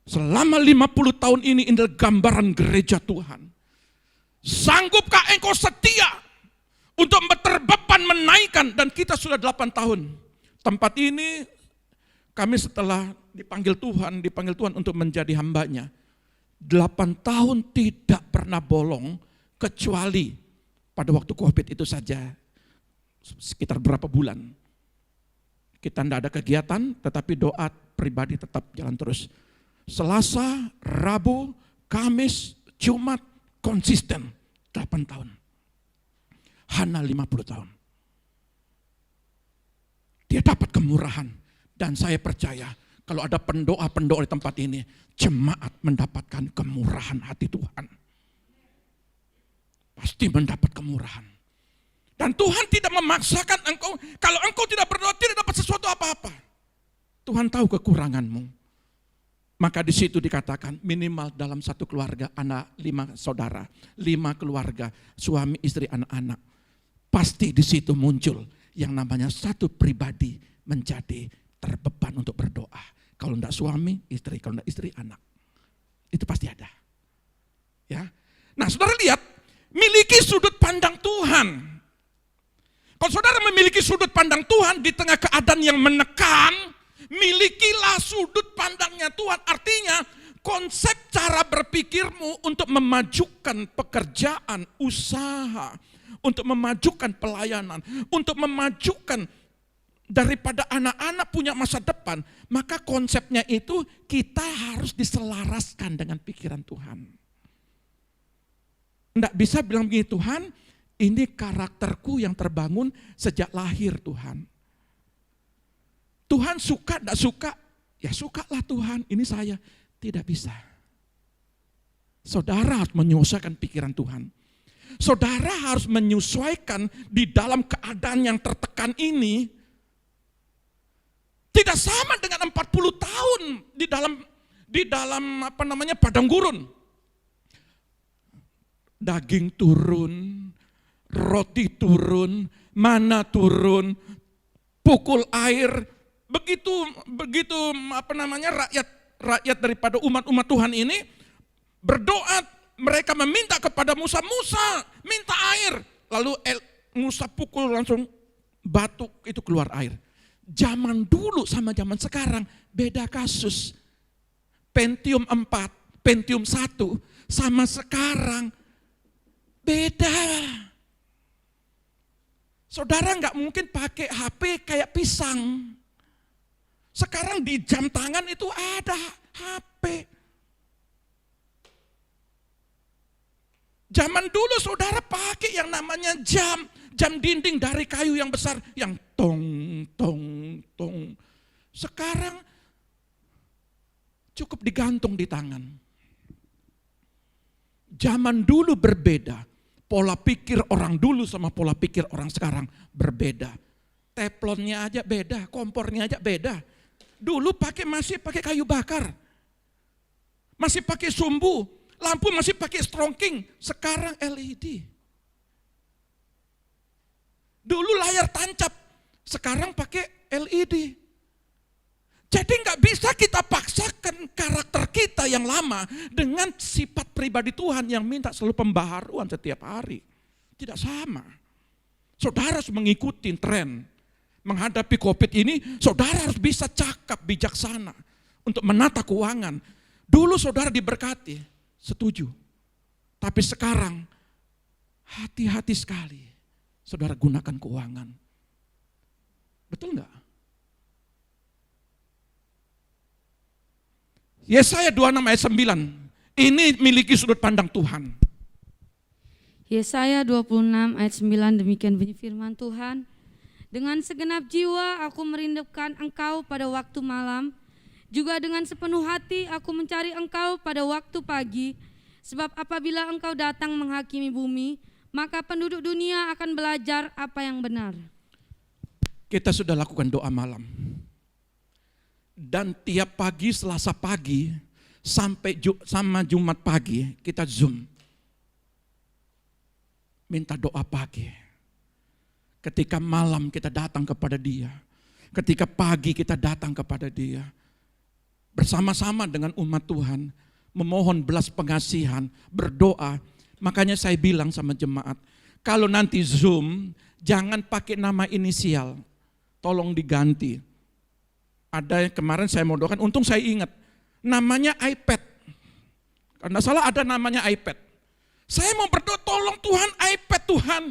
selama 50 tahun ini adalah gambaran gereja Tuhan. Sanggupkah engkau setia untuk berbeban menaikkan, dan kita sudah 8 tahun. Tempat ini kami setelah dipanggil Tuhan untuk menjadi hambanya. 8 tahun tidak pernah bolong, kecuali pada waktu COVID itu saja, sekitar berapa bulan. Kita tidak ada kegiatan, tetapi doa pribadi tetap jalan terus. Selasa, Rabu, Kamis, Jumat, konsisten 8 tahun. Hana 50 tahun. Dia dapat kemurahan. Dan saya percaya kalau ada pendoa-pendoa di tempat ini, jemaat mendapatkan kemurahan hati Tuhan. Pasti mendapat kemurahan. Dan Tuhan tidak memaksakan engkau, kalau engkau tidak berdoa tidak dapat sesuatu apa-apa. Tuhan tahu kekuranganmu. Maka di situ dikatakan minimal dalam satu keluarga anak 5 saudara, 5 keluarga, suami, istri, anak-anak. Pasti di situ muncul yang namanya satu pribadi menjadi terbeban untuk berdoa. Kalau tidak suami, istri, kalau tidak istri, anak. Itu pasti ada. Ya. Nah, saudara lihat, miliki sudut pandang Tuhan. Kalau saudara memiliki sudut pandang Tuhan di tengah keadaan yang menekan, milikilah sudut pandangnya Tuhan. Artinya konsep cara berpikirmu untuk memajukan pekerjaan, usaha, untuk memajukan pelayanan, untuk memajukan daripada anak-anak punya masa depan, maka konsepnya itu kita harus diselaraskan dengan pikiran Tuhan. Tidak bisa bilang begini, Tuhan ini karakterku yang terbangun sejak lahir Tuhan. Tuhan suka, tidak suka, ya sukalah Tuhan, ini saya. Tidak bisa. Saudara harus menyesuaikan pikiran Tuhan. Saudara harus menyesuaikan di dalam keadaan yang tertekan ini. Tidak sama dengan 40 tahun di dalam padang gurun. Daging turun, roti turun, mana turun, pukul air. Begitu rakyat daripada umat Tuhan ini berdoa, mereka meminta kepada Musa, minta air. Lalu Musa pukul langsung batu itu keluar air. Zaman dulu sama zaman sekarang beda kasus. Pentium 4, Pentium 1 sama sekarang beda. Saudara nggak mungkin pakai HP kayak pisang. Sekarang di jam tangan itu ada HP. Zaman dulu saudara pakai yang namanya jam dinding dari kayu yang besar, yang tong, tong, tong. Sekarang cukup digantung di tangan. Zaman dulu berbeda, pola pikir orang dulu sama pola pikir orang sekarang berbeda. Teflonnya aja beda, kompornya aja beda. Dulu masih pakai kayu bakar, masih pakai sumbu, lampu masih pakai strongking, sekarang LED. Dulu layar tancap, sekarang pakai LED. Jadi nggak bisa kita paksakan karakter kita yang lama dengan sifat pribadi Tuhan yang minta selalu pembaharuan setiap hari. Tidak sama. Saudara harus mengikuti tren. Menghadapi COVID ini, saudara harus bisa cakap, bijaksana untuk menata keuangan. Dulu saudara diberkati, setuju. Tapi sekarang, hati-hati sekali saudara gunakan keuangan. Betul enggak? Yesaya 26 ayat 9, ini miliki sudut pandang Tuhan. Yesaya 26 ayat 9, demikian bunyi firman Tuhan. Dengan segenap jiwa aku merindukan engkau pada waktu malam, juga dengan sepenuh hati aku mencari engkau pada waktu pagi. Sebab apabila engkau datang menghakimi bumi, maka penduduk dunia akan belajar apa yang benar. Kita sudah lakukan doa malam. Dan tiap pagi, Selasa pagi, sampai sama Jumat pagi, kita Zoom. Minta doa pagi. Ketika malam kita datang kepada Dia. Ketika pagi kita datang kepada Dia. Bersama-sama dengan umat Tuhan. Memohon belas pengasihan, berdoa. Makanya saya bilang sama jemaat, kalau nanti Zoom, jangan pakai nama inisial. Tolong diganti. Ada yang kemarin saya mau doakan, untung saya ingat. Namanya iPad. Karena salah ada namanya iPad. Saya mau berdoa, tolong Tuhan iPad Tuhan.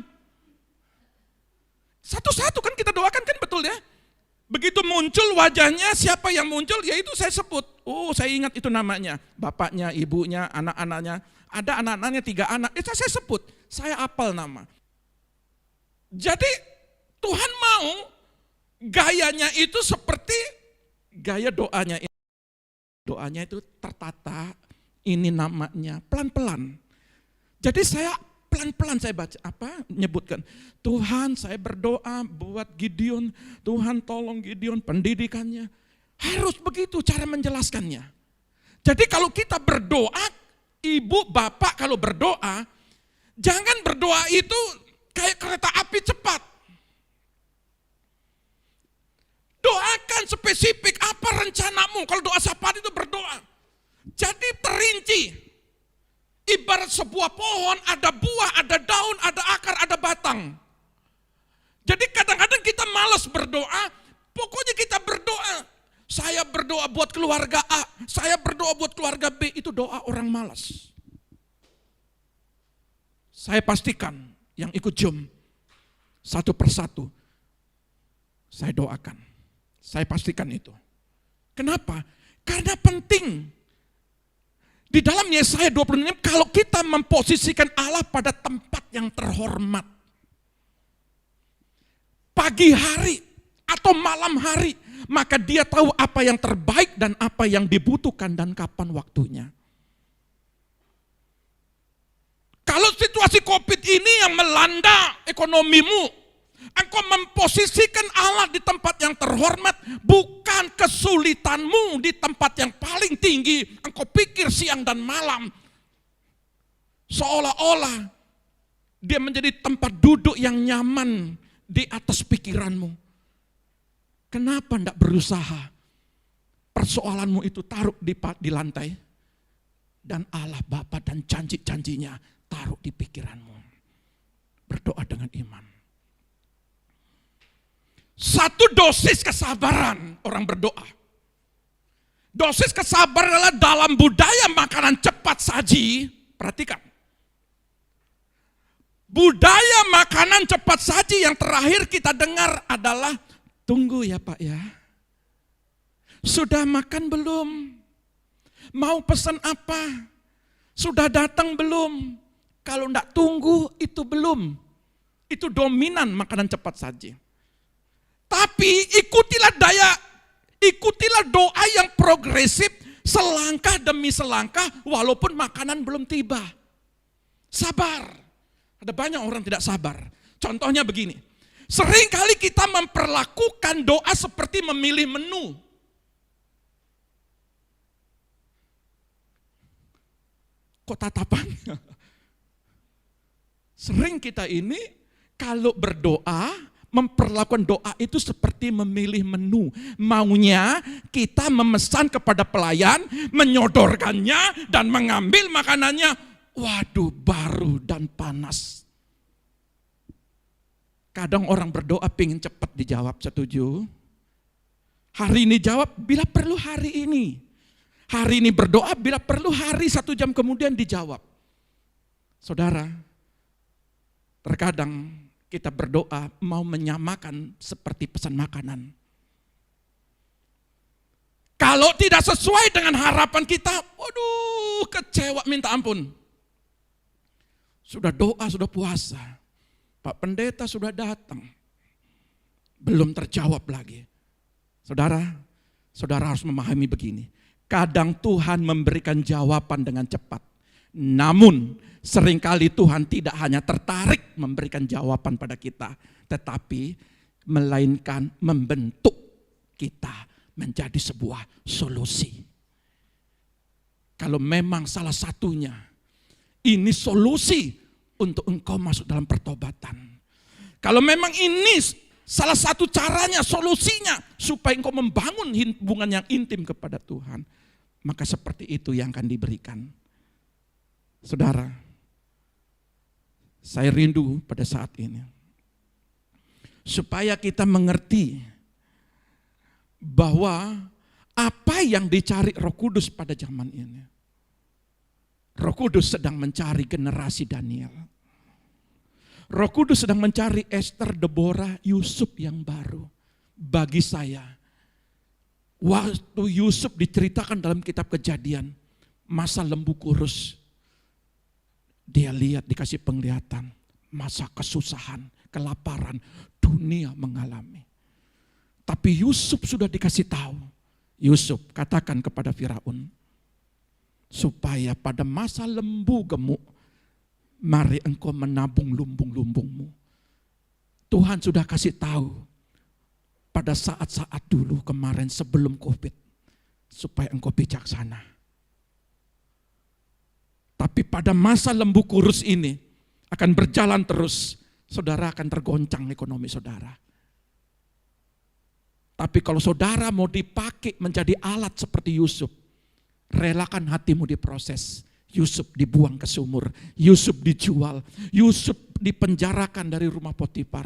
Satu-satu kan kita doakan kan, betul ya? Begitu muncul wajahnya, siapa yang muncul, ya itu saya sebut. Oh, saya ingat itu namanya. Bapaknya, ibunya, anak-anaknya. Ada anak-anaknya 3 anak, itu saya sebut. Saya hafal nama. Jadi Tuhan mau gayanya itu seperti gaya doanya. Doanya itu tertata, ini namanya, pelan-pelan. Jadi saya pelan-pelan saya baca, nyebutkan, Tuhan saya berdoa buat Gideon, Tuhan tolong Gideon pendidikannya. Harus begitu cara menjelaskannya. Jadi kalau kita berdoa, ibu, bapak kalau berdoa, jangan berdoa itu kayak kereta api cepat. Doakan spesifik, apa rencanamu, kalau doa syafaat itu berdoa. Jadi terinci. Ibarat sebuah pohon, ada buah, ada daun, ada akar, ada batang. Jadi kadang-kadang kita malas berdoa, pokoknya kita berdoa. Saya berdoa buat keluarga A, saya berdoa buat keluarga B, itu doa orang malas. Saya pastikan yang ikut Zoom, satu persatu, saya doakan. Saya pastikan itu. Kenapa? Karena penting. Di dalam Yesaya 26, kalau kita memposisikan Allah pada tempat yang terhormat. Pagi hari atau malam hari, maka dia tahu apa yang terbaik dan apa yang dibutuhkan dan kapan waktunya. Kalau situasi COVID ini yang melanda ekonomimu, engkau memposisikan Allah di tempat yang terhormat, bukan kesulitanmu di tempat yang paling tinggi. Engkau pikir siang dan malam, seolah-olah dia menjadi tempat duduk yang nyaman di atas pikiranmu. Kenapa tidak berusaha? Persoalanmu itu taruh di lantai, dan Allah Bapa dan janji-janjinya taruh di pikiranmu. Berdoa dengan iman. Satu dosis kesabaran orang berdoa. Dosis kesabaran adalah dalam budaya makanan cepat saji. Perhatikan. Budaya makanan cepat saji yang terakhir kita dengar adalah, tunggu ya Pak ya. Sudah makan belum? Mau pesan apa? Sudah datang belum? Kalau enggak tunggu itu belum. Itu dominan makanan cepat saji. Tapi ikutilah doa yang progresif, selangkah demi selangkah, walaupun makanan belum tiba. Sabar. Ada banyak orang tidak sabar. Contohnya begini, seringkali kita memperlakukan doa seperti memilih menu. Kok tatapannya? Sering kita ini kalau berdoa, memperlakukan doa itu seperti memilih menu. Maunya kita memesan kepada pelayan, menyodorkannya dan mengambil makanannya. Waduh, baru dan panas. Kadang orang berdoa pengen cepat dijawab, setuju? Hari ini jawab, bila perlu hari ini. Hari ini berdoa, bila perlu hari 1 jam kemudian dijawab. Saudara, terkadang kita berdoa mau menyamakan seperti pesan makanan. Kalau tidak sesuai dengan harapan kita, waduh, kecewa minta ampun. Sudah doa, sudah puasa. Pak Pendeta sudah datang. Belum terjawab lagi. Saudara harus memahami begini. Kadang Tuhan memberikan jawaban dengan cepat. Namun seringkali Tuhan tidak hanya tertarik memberikan jawaban pada kita, tetapi melainkan membentuk kita menjadi sebuah solusi. Kalau memang salah satunya ini solusi untuk engkau masuk dalam pertobatan. Kalau memang ini salah satu caranya, solusinya, supaya engkau membangun hubungan yang intim kepada Tuhan, maka seperti itu yang akan diberikan. Saudara, saya rindu pada saat ini, supaya kita mengerti bahwa apa yang dicari Roh Kudus pada zaman ini. Roh Kudus sedang mencari generasi Daniel. Roh Kudus sedang mencari Esther, Deborah, Yusuf yang baru. Bagi saya, waktu Yusuf diceritakan dalam kitab Kejadian, masa lembu kurus, dia lihat, dikasih penglihatan, masa kesusahan, kelaparan, dunia mengalami. Tapi Yusuf sudah dikasih tahu, Yusuf katakan kepada Firaun, supaya pada masa lembu gemuk, mari engkau menabung lumbung-lumbungmu. Tuhan sudah kasih tahu pada saat-saat dulu kemarin sebelum COVID, supaya engkau bijaksana. Tapi pada masa lembu kurus ini akan berjalan terus, saudara akan tergoncang ekonomi saudara. Tapi kalau saudara mau dipakai menjadi alat seperti Yusuf, relakan hatimu diproses. Yusuf dibuang ke sumur, Yusuf dijual, Yusuf dipenjarakan dari rumah Potifar.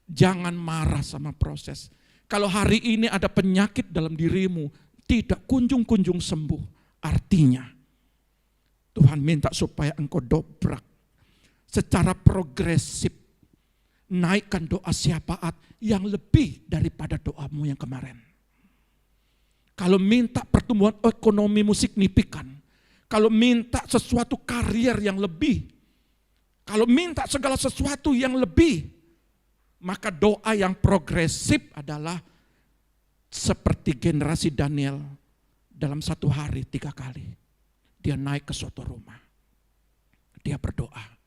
Jangan marah sama proses. Kalau hari ini ada penyakit dalam dirimu, tidak kunjung-kunjung sembuh, artinya Tuhan minta supaya engkau dobrak secara progresif, naikkan doa syafaat yang lebih daripada doamu yang kemarin. Kalau minta pertumbuhan ekonomimu signifikan, kalau minta sesuatu karier yang lebih, kalau minta segala sesuatu yang lebih, maka doa yang progresif adalah seperti generasi Daniel dalam satu hari 3 kali. Dia naik ke suatu rumah, dia berdoa.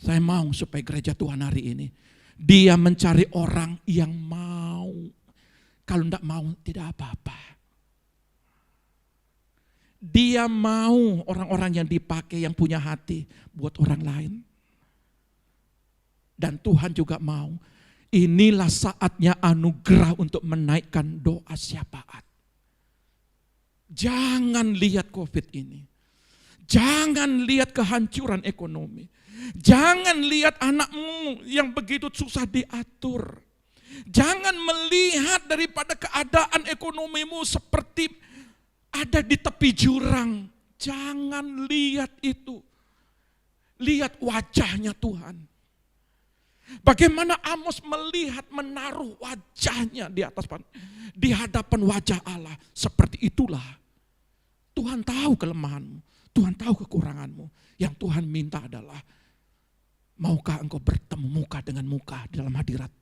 Saya mau supaya gereja Tuhan hari ini, dia mencari orang yang mau. Kalau tidak mau, tidak apa-apa. Dia mau orang-orang yang dipakai, yang punya hati buat orang lain. Dan Tuhan juga mau, inilah saatnya anugerah untuk menaikkan doa syafaat. Jangan lihat COVID ini. Jangan lihat kehancuran ekonomi. Jangan lihat anakmu yang begitu susah diatur. Jangan melihat daripada keadaan ekonomimu seperti ada di tepi jurang. Jangan lihat itu. Lihat wajahnya Tuhan. Bagaimana Amos melihat, menaruh wajahnya di hadapan wajah Allah. Seperti itulah. Tuhan tahu kelemahanmu. Tuhan tahu kekuranganmu. Yang Tuhan minta adalah, maukah engkau bertemu muka dengan muka di dalam hadirat?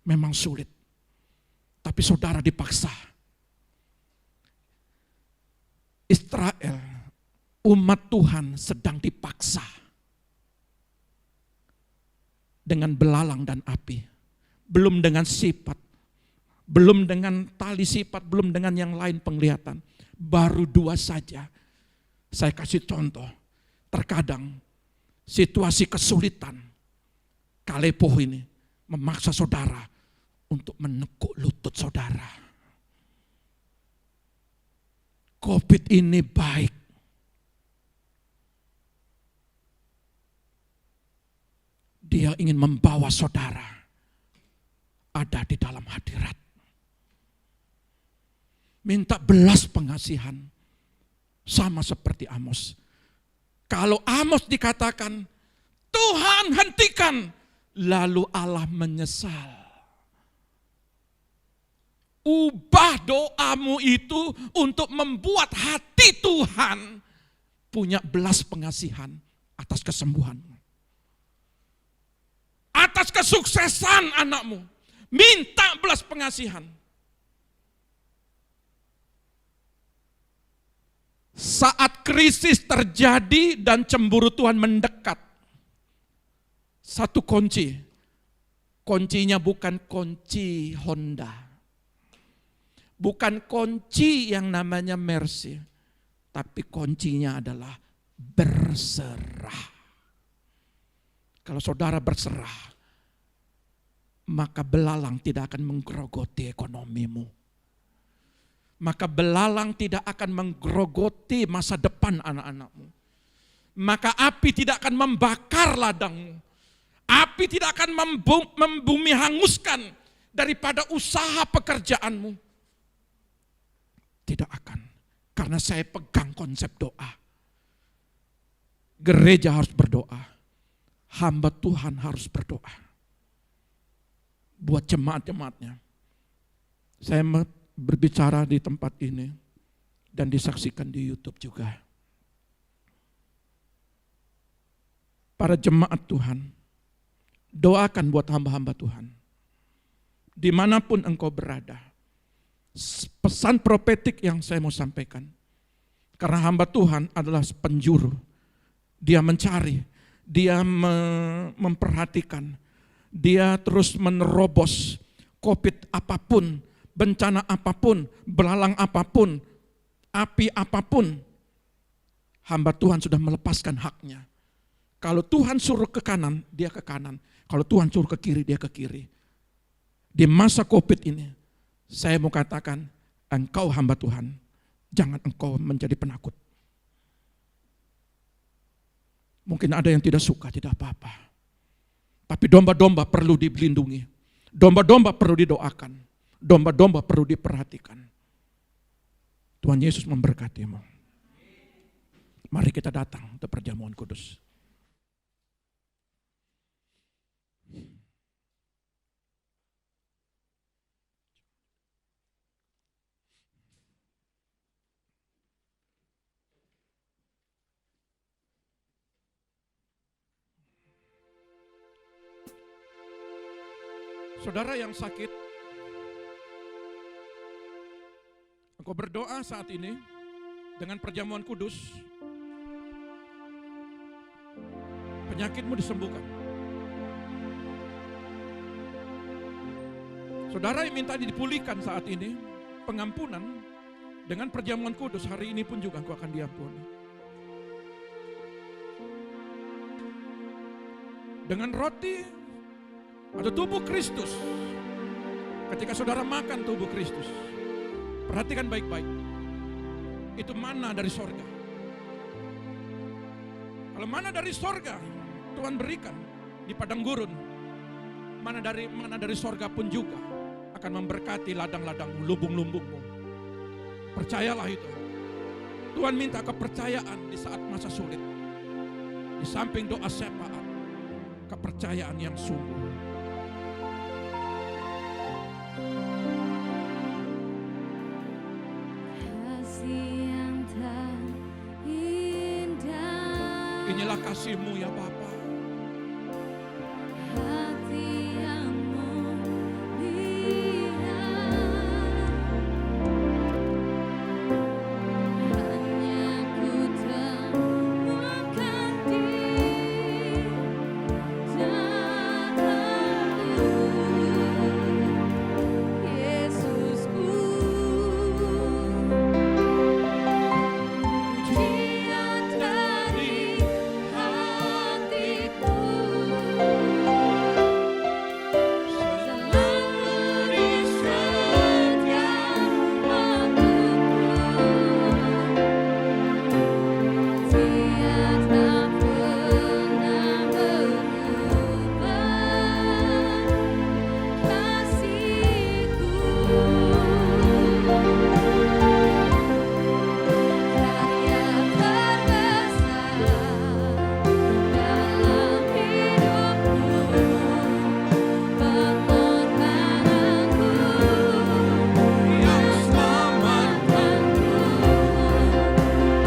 Memang sulit. Tapi saudara dipaksa. Israel, umat Tuhan sedang dipaksa dengan belalang dan api. Belum dengan sifat, belum dengan tali sifat, belum dengan yang lain penglihatan. Baru 2 saja. Saya kasih contoh. Terkadang situasi kesulitan, kalepoh ini memaksa saudara untuk menekuk lutut saudara. COVID ini baik. Dia ingin membawa saudara ada di dalam hadirat. Minta belas pengasihan. Sama seperti Amos. Kalau Amos dikatakan, Tuhan hentikan. Lalu Allah menyesal. Ubah doamu itu untuk membuat hati Tuhan punya belas pengasihan atas kesembuhanmu. Atas kesuksesan anakmu. Minta belas pengasihan. Saat krisis terjadi dan cemburu Tuhan mendekat. Satu kunci. Kuncinya bukan kunci Honda. Bukan kunci yang namanya Mercy, tapi kuncinya adalah berserah. Kalau saudara berserah, maka belalang tidak akan menggerogoti ekonomimu. Maka belalang tidak akan menggerogoti masa depan anak-anakmu. Maka api tidak akan membakar ladangmu. Api tidak akan membumi hanguskan daripada usaha pekerjaanmu. Tidak akan. Karena saya pegang konsep doa. Gereja harus berdoa. Hamba Tuhan harus berdoa. Buat jemaat-jemaatnya. Saya berbicara di tempat ini dan disaksikan di YouTube juga. Para jemaat Tuhan, doakan buat hamba-hamba Tuhan. Dimanapun engkau berada. Pesan profetik yang saya mau sampaikan. Karena hamba Tuhan adalah penjuru. Dia mencari. Dia memperhatikan, dia terus menerobos COVID apapun, bencana apapun, belalang apapun, api apapun. Hamba Tuhan sudah melepaskan haknya. Kalau Tuhan suruh ke kanan, dia ke kanan. Kalau Tuhan suruh ke kiri, dia ke kiri. Di masa COVID ini, saya mau katakan, engkau hamba Tuhan, jangan engkau menjadi penakut. Mungkin ada yang tidak suka, tidak apa-apa. Tapi domba-domba perlu dilindungi. Domba-domba perlu didoakan. Domba-domba perlu diperhatikan. Tuhan Yesus memberkatimu. Mari kita datang untuk perjamuan kudus. Saudara yang sakit, engkau berdoa saat ini dengan perjamuan kudus, penyakitmu disembuhkan. Saudara yang minta dipulihkan saat ini, pengampunan dengan perjamuan kudus hari ini pun juga engkau akan diampuni. Dengan roti atau tubuh Kristus. Ketika saudara makan tubuh Kristus, perhatikan baik-baik. Itu mana dari sorga. Kalau mana dari sorga Tuhan berikan di padang gurun, mana dari sorga pun juga akan memberkati ladang-ladangmu, lumbung-lumbungmu. Percayalah itu. Tuhan minta kepercayaan di saat masa sulit. Di samping doa syafaat, kepercayaan yang sungguh. Inilah kasih-Mu ya Bapa. Hati yang mulia, hanya ku temukan di dalam-Mu, Yesusku. Pujian dari hatiku, selalu disetia untukku, tiada pernah berubah kasih-Ku. Karya terbesar dalam hidupku, pengorbananku yang selamatkanku,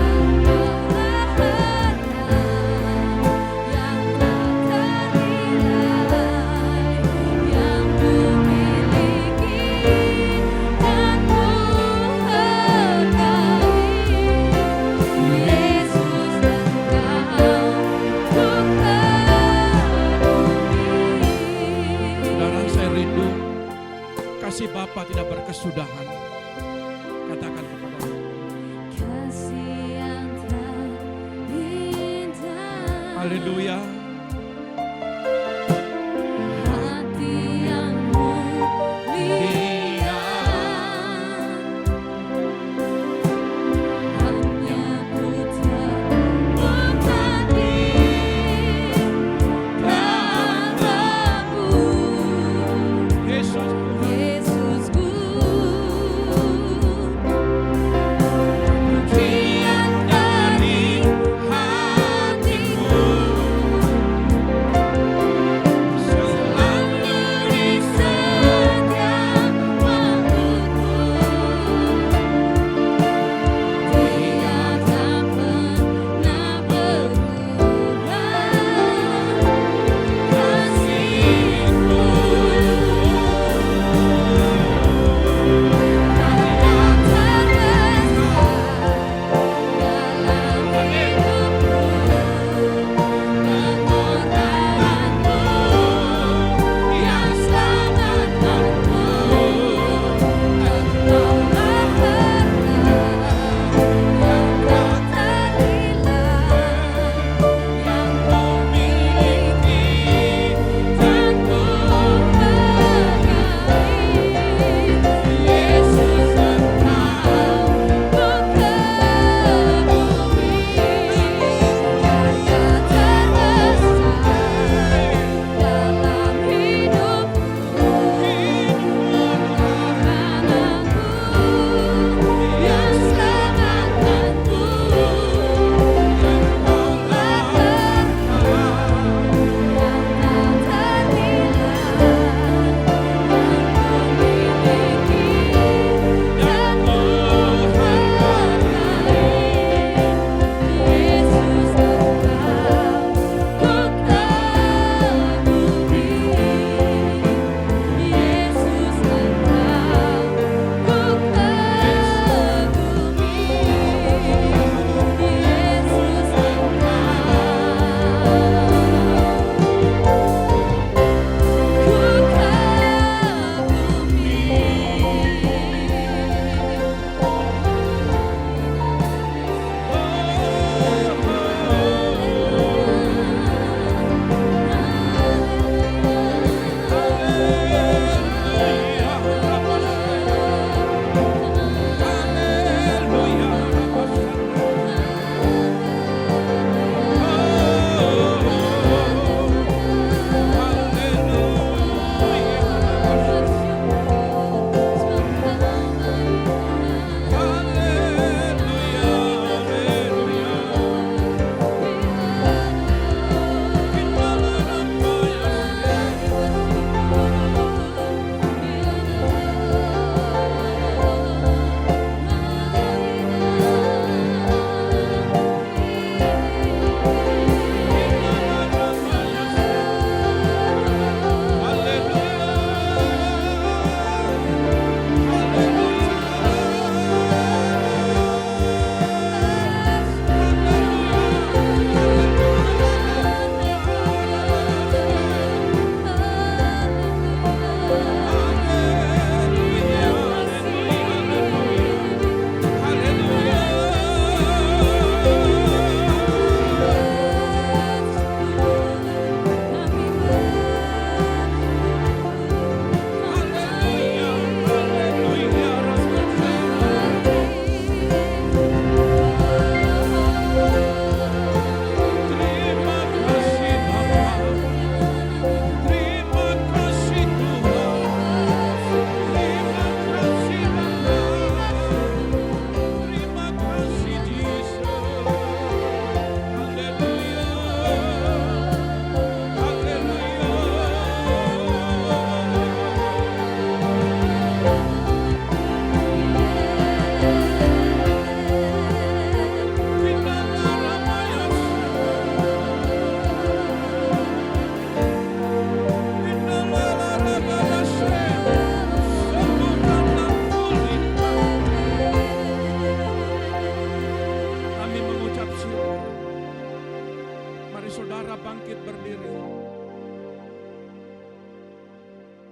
Engkaulah harta yang tak ternilai, yang ku miliki dan ku hargai. Yesus, Engkau untuk peduli. Saudara, saya rindu kasih Bapa tidak berkesudahan. Katakan kepada Dia. Kasih yang tak Haleluya. Hati yang mulia hanya ku temukan di dalam-Mu, Yesus, Yesusku. Pujian dari hatiku selalu di setiap waktuku. Dia tak pernah berubah, kasih-Mu tak terbesar dalam hidupku. Pengorbananmu yang selamatkanku, Engkaulah berkat yang tak terhilang, yang ku miliki dan ku hargai. Yesus, Engkau ku kagumi, karya terbesar dalam hidupku. Pengorbananmu yang selamatkanku, Engkaulah berkat yang tak terhilang, yang ku miliki dan ku hargai. Yesus, Engkau ku kagumi. Yesus, Engkau ku kagumi. Yesus,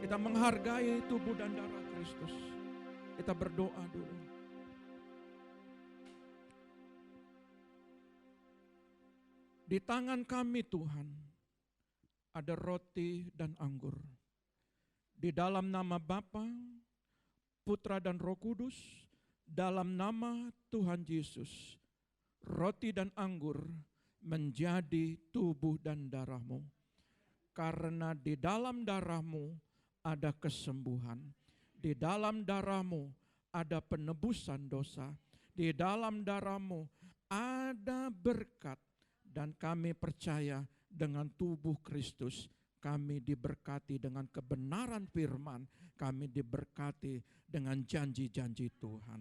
Kita menghargai tubuh dan darah Kristus. Kita berdoa dulu. Di tangan kami Tuhan ada roti dan anggur. Di dalam nama Bapa, Putra dan Roh Kudus, dalam nama Tuhan Yesus, roti dan anggur menjadi tubuh dan darah-Mu. Karena di dalam darah-Mu ada kesembuhan. Di dalam darah-Mu ada penebusan dosa. Di dalam darah-Mu ada berkat. Dan kami percaya dengan tubuh Kristus, kami diberkati dengan kebenaran firman, kami diberkati dengan janji-janji Tuhan.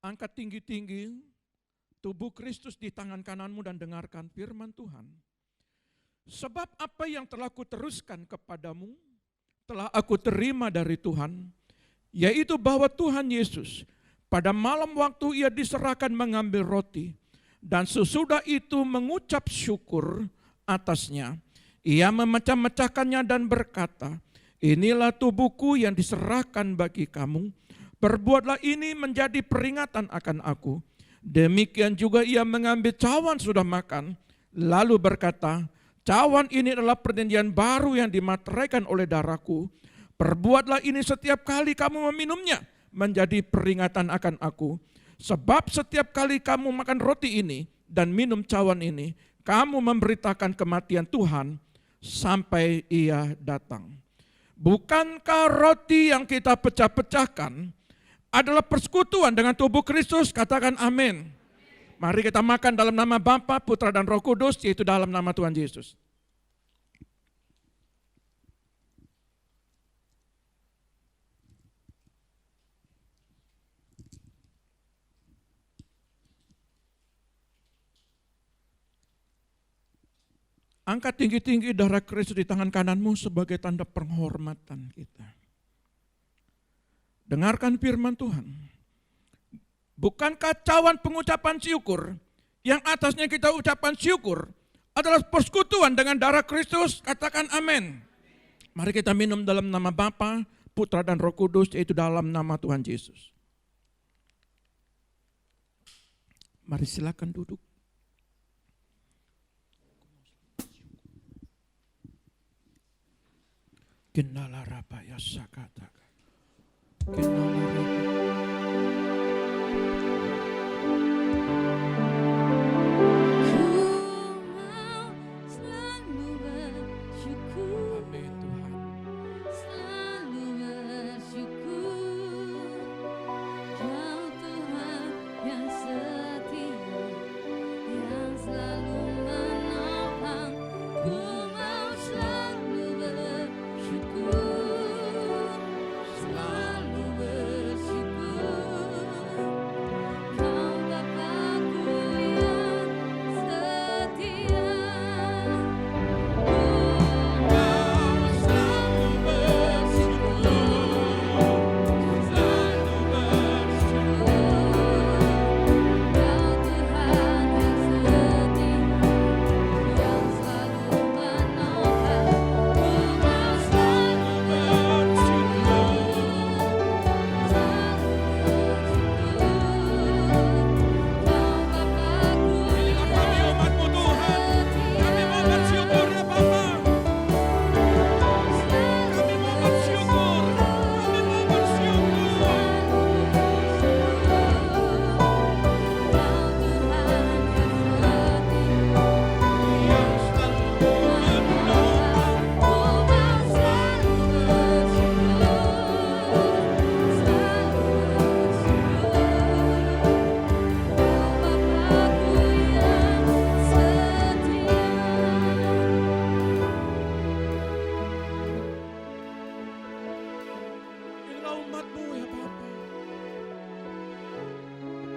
Angkat tinggi-tinggi tubuh Kristus di tangan kananmu dan dengarkan firman Tuhan. Sebab apa yang telah kuteruskan kepadamu, telah aku terima dari Tuhan, yaitu bahwa Tuhan Yesus pada malam waktu ia diserahkan mengambil roti, dan sesudah itu mengucap syukur atasnya, ia memecah-mecahkannya dan berkata, inilah tubuhku yang diserahkan bagi kamu, perbuatlah ini menjadi peringatan akan aku. Demikian juga ia mengambil cawan sudah makan, lalu berkata, cawan ini adalah perjanjian baru yang dimateraikan oleh darahku. Perbuatlah ini setiap kali kamu meminumnya, menjadi peringatan akan aku. Sebab setiap kali kamu makan roti ini dan minum cawan ini, kamu memberitakan kematian Tuhan sampai ia datang. Bukankah roti yang kita pecah-pecahkan adalah persekutuan dengan tubuh Kristus? Katakan amin. Mari kita makan dalam nama Bapa, Putra dan Roh Kudus, yaitu dalam nama Tuhan Yesus. Angkat tinggi-tinggi darah Kristus di tangan kananmu sebagai tanda penghormatan kita. Dengarkan firman Tuhan. Bukankah cawan pengucapan syukur yang atasnya kita ucapan syukur adalah persekutuan dengan darah Kristus? Katakan amin. Mari kita minum dalam nama Bapa, Putra dan Roh Kudus, yaitu dalam nama Tuhan Yesus. Mari silakan duduk. Kenala rapa ya sakata. Kenala rapa.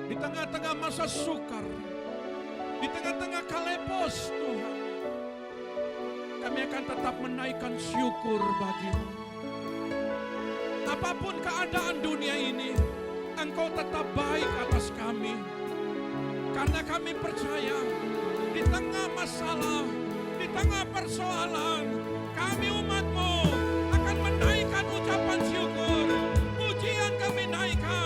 Di tengah-tengah masa sukar, di tengah-tengah kalepos Tuhan, kami akan tetap menaikkan syukur bagi-Mu. Apapun keadaan dunia ini, Engkau tetap baik atas kami. Karena kami percaya di tengah masalah, di tengah persoalan, kami umat-Mu akan menaikkan ucapan syukur. Pujian kami naikkan.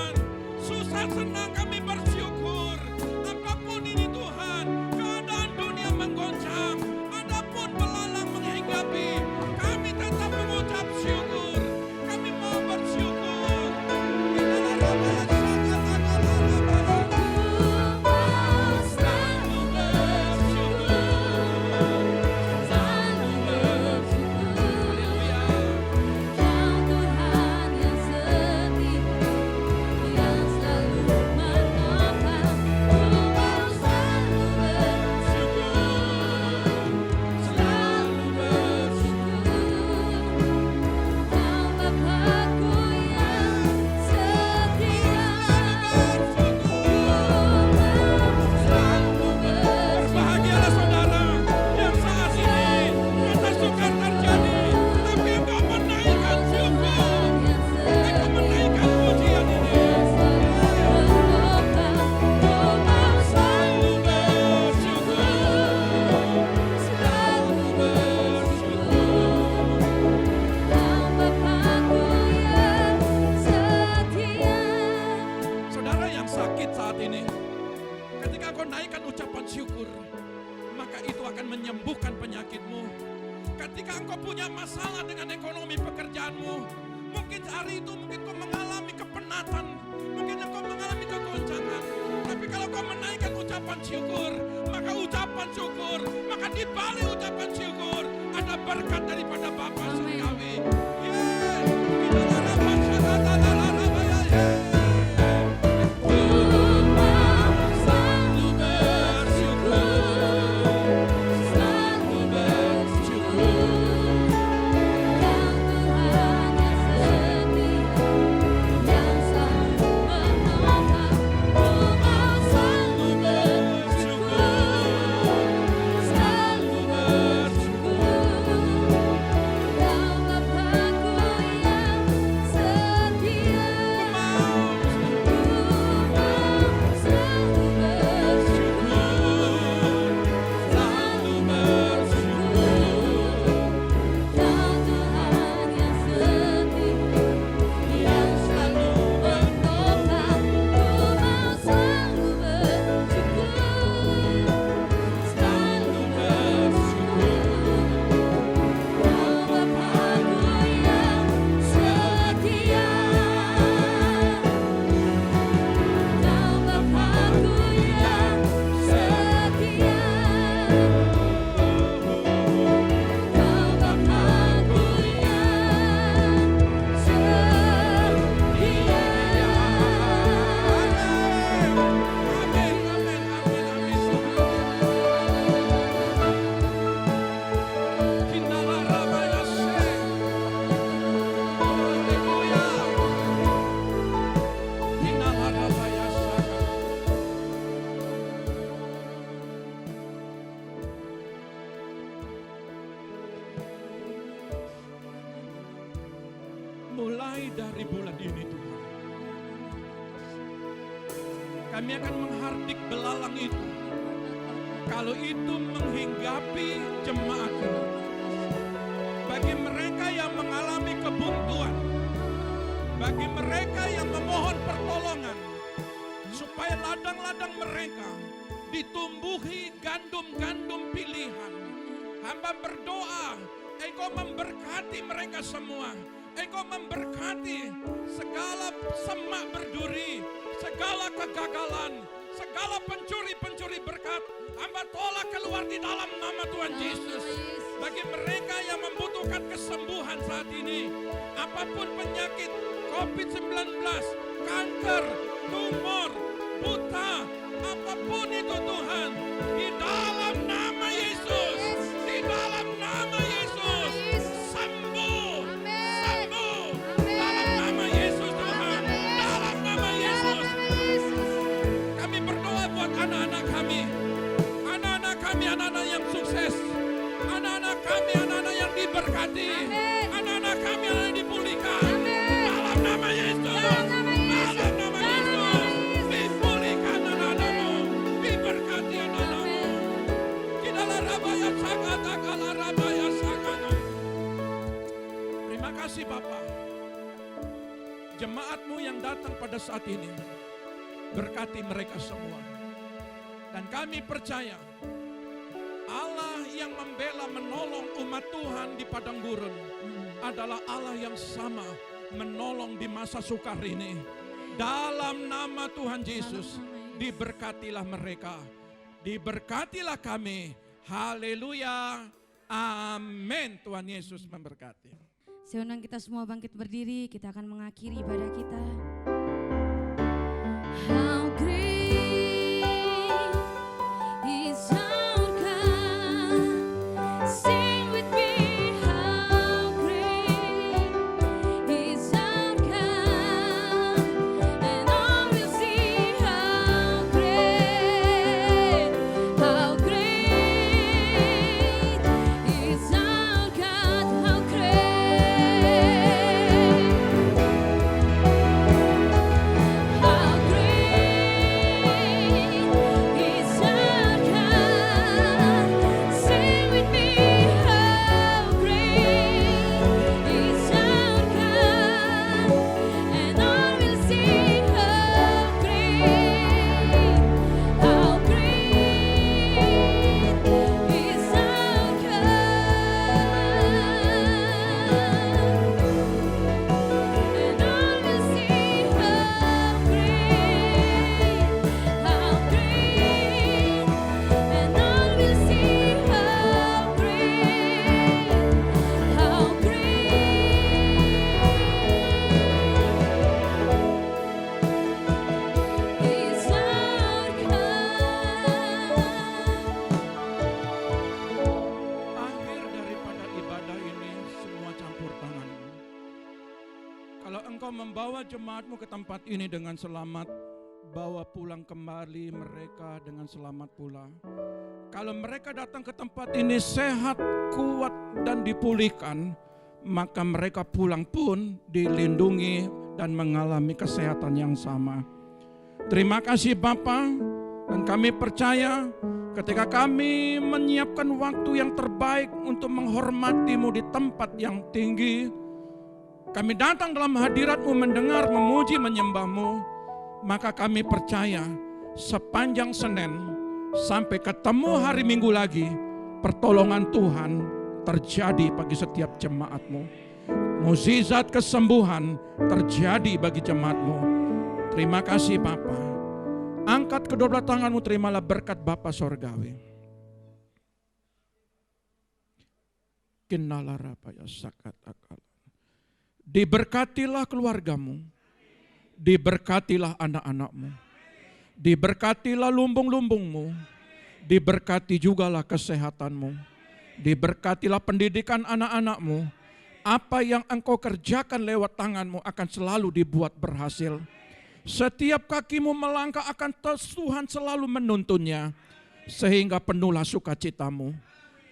bermasalah dengan ekonomi pekerjaanmu. Mungkin hari itu mungkin kau mengalami kepenatan, mungkin kau mengalami kegoncangan. Tapi kalau kau menaikkan ucapan syukur, maka di balik ucapan syukur ada berkat daripada Bapa Surgawi. Mulai dari bulan ini Tuhan, kami akan menghardik belalang itu. Kalau itu menghinggapi jemaat, bagi mereka yang mengalami kebuntuan, bagi mereka yang memohon pertolongan, supaya ladang-ladang mereka ditumbuhi gandum-gandum pilihan. Hamba berdoa, Engkau memberkati mereka semua. Engkau memberkati segala semak berduri, segala kegagalan, segala pencuri-pencuri berkat. Hamba tolak keluar di dalam nama Tuhan Yesus. Bagi mereka yang membutuhkan kesembuhan saat ini, apapun penyakit COVID-19, kanker, tumor, buta, apapun itu Tuhan, di dalam nama Yesus, di dalam nama Yesus, sembuh, sembuh, dalam nama Yesus Tuhan, dalam nama Yesus. Kami berdoa buat anak-anak kami, anak-anak yang sukses, anak-anak kami, anak-anak yang diberkati, anak-anak kami yang dipulihkan, dalam nama Yesus, dalam nama Yesus, dipulihkan anak-anakmu, diberkati anak-anakmu. Kidalah rabaya sakata kala rabaya sakata. Terima kasih Bapa. Jemaatmu yang datang pada saat ini, berkati mereka semua. Dan kami percaya Allah yang membela menolong umat Tuhan di padang gurun adalah Allah yang sama menolong di masa sukar ini. Dalam nama Tuhan Yesus, diberkatilah mereka, diberkatilah kami. Haleluya, amin. Tuhan Yesus memberkati. Saya undang kita semua bangkit berdiri, kita akan mengakhiri ibadah kita. How great is our God. Sing with me, how great is our God. And all will see how great is our God, how great. How great Kalau engkau membawa jemaatmu ke tempat ini dengan selamat, bawa pulang kembali mereka dengan selamat pula. Kalau mereka datang ke tempat ini sehat, kuat, dan dipulihkan, maka mereka pulang pun dilindungi dan mengalami kesehatan yang sama. Terima kasih Bapa, dan kami percaya ketika kami menyiapkan waktu yang terbaik untuk menghormati-Mu di tempat yang tinggi, kami datang dalam hadirat-Mu mendengar, memuji, menyembah-Mu, maka kami percaya sepanjang Senin sampai ketemu hari Minggu lagi, pertolongan Tuhan terjadi bagi setiap jemaat-Mu. Mukjizat kesembuhan terjadi bagi jemaat-Mu. Terima kasih Bapa. Angkat kedua belah tanganmu, terimalah berkat Bapa Sorgawi. Kinnalarapaya sakat akal. Diberkatilah keluargamu, diberkatilah anak-anakmu, diberkatilah lumbung-lumbungmu, diberkati jugalah kesehatanmu, diberkatilah pendidikan anak-anakmu. Apa yang engkau kerjakan lewat tanganmu akan selalu dibuat berhasil. Setiap kakimu melangkah akan Tuhan selalu menuntunnya, sehingga penuhlah sukacitamu.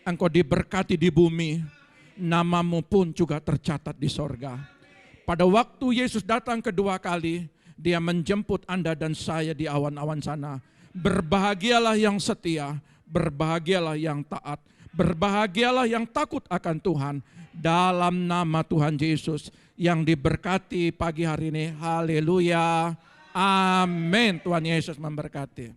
Engkau diberkati di bumi, namamu pun juga tercatat di sorga. Pada waktu Yesus datang kedua kali, Dia menjemput Anda dan saya di awan-awan sana. Berbahagialah yang setia, berbahagialah yang taat, berbahagialah yang takut akan Tuhan. Dalam nama Tuhan Yesus yang diberkati pagi hari ini. Haleluya. Amin. Tuhan Yesus memberkati.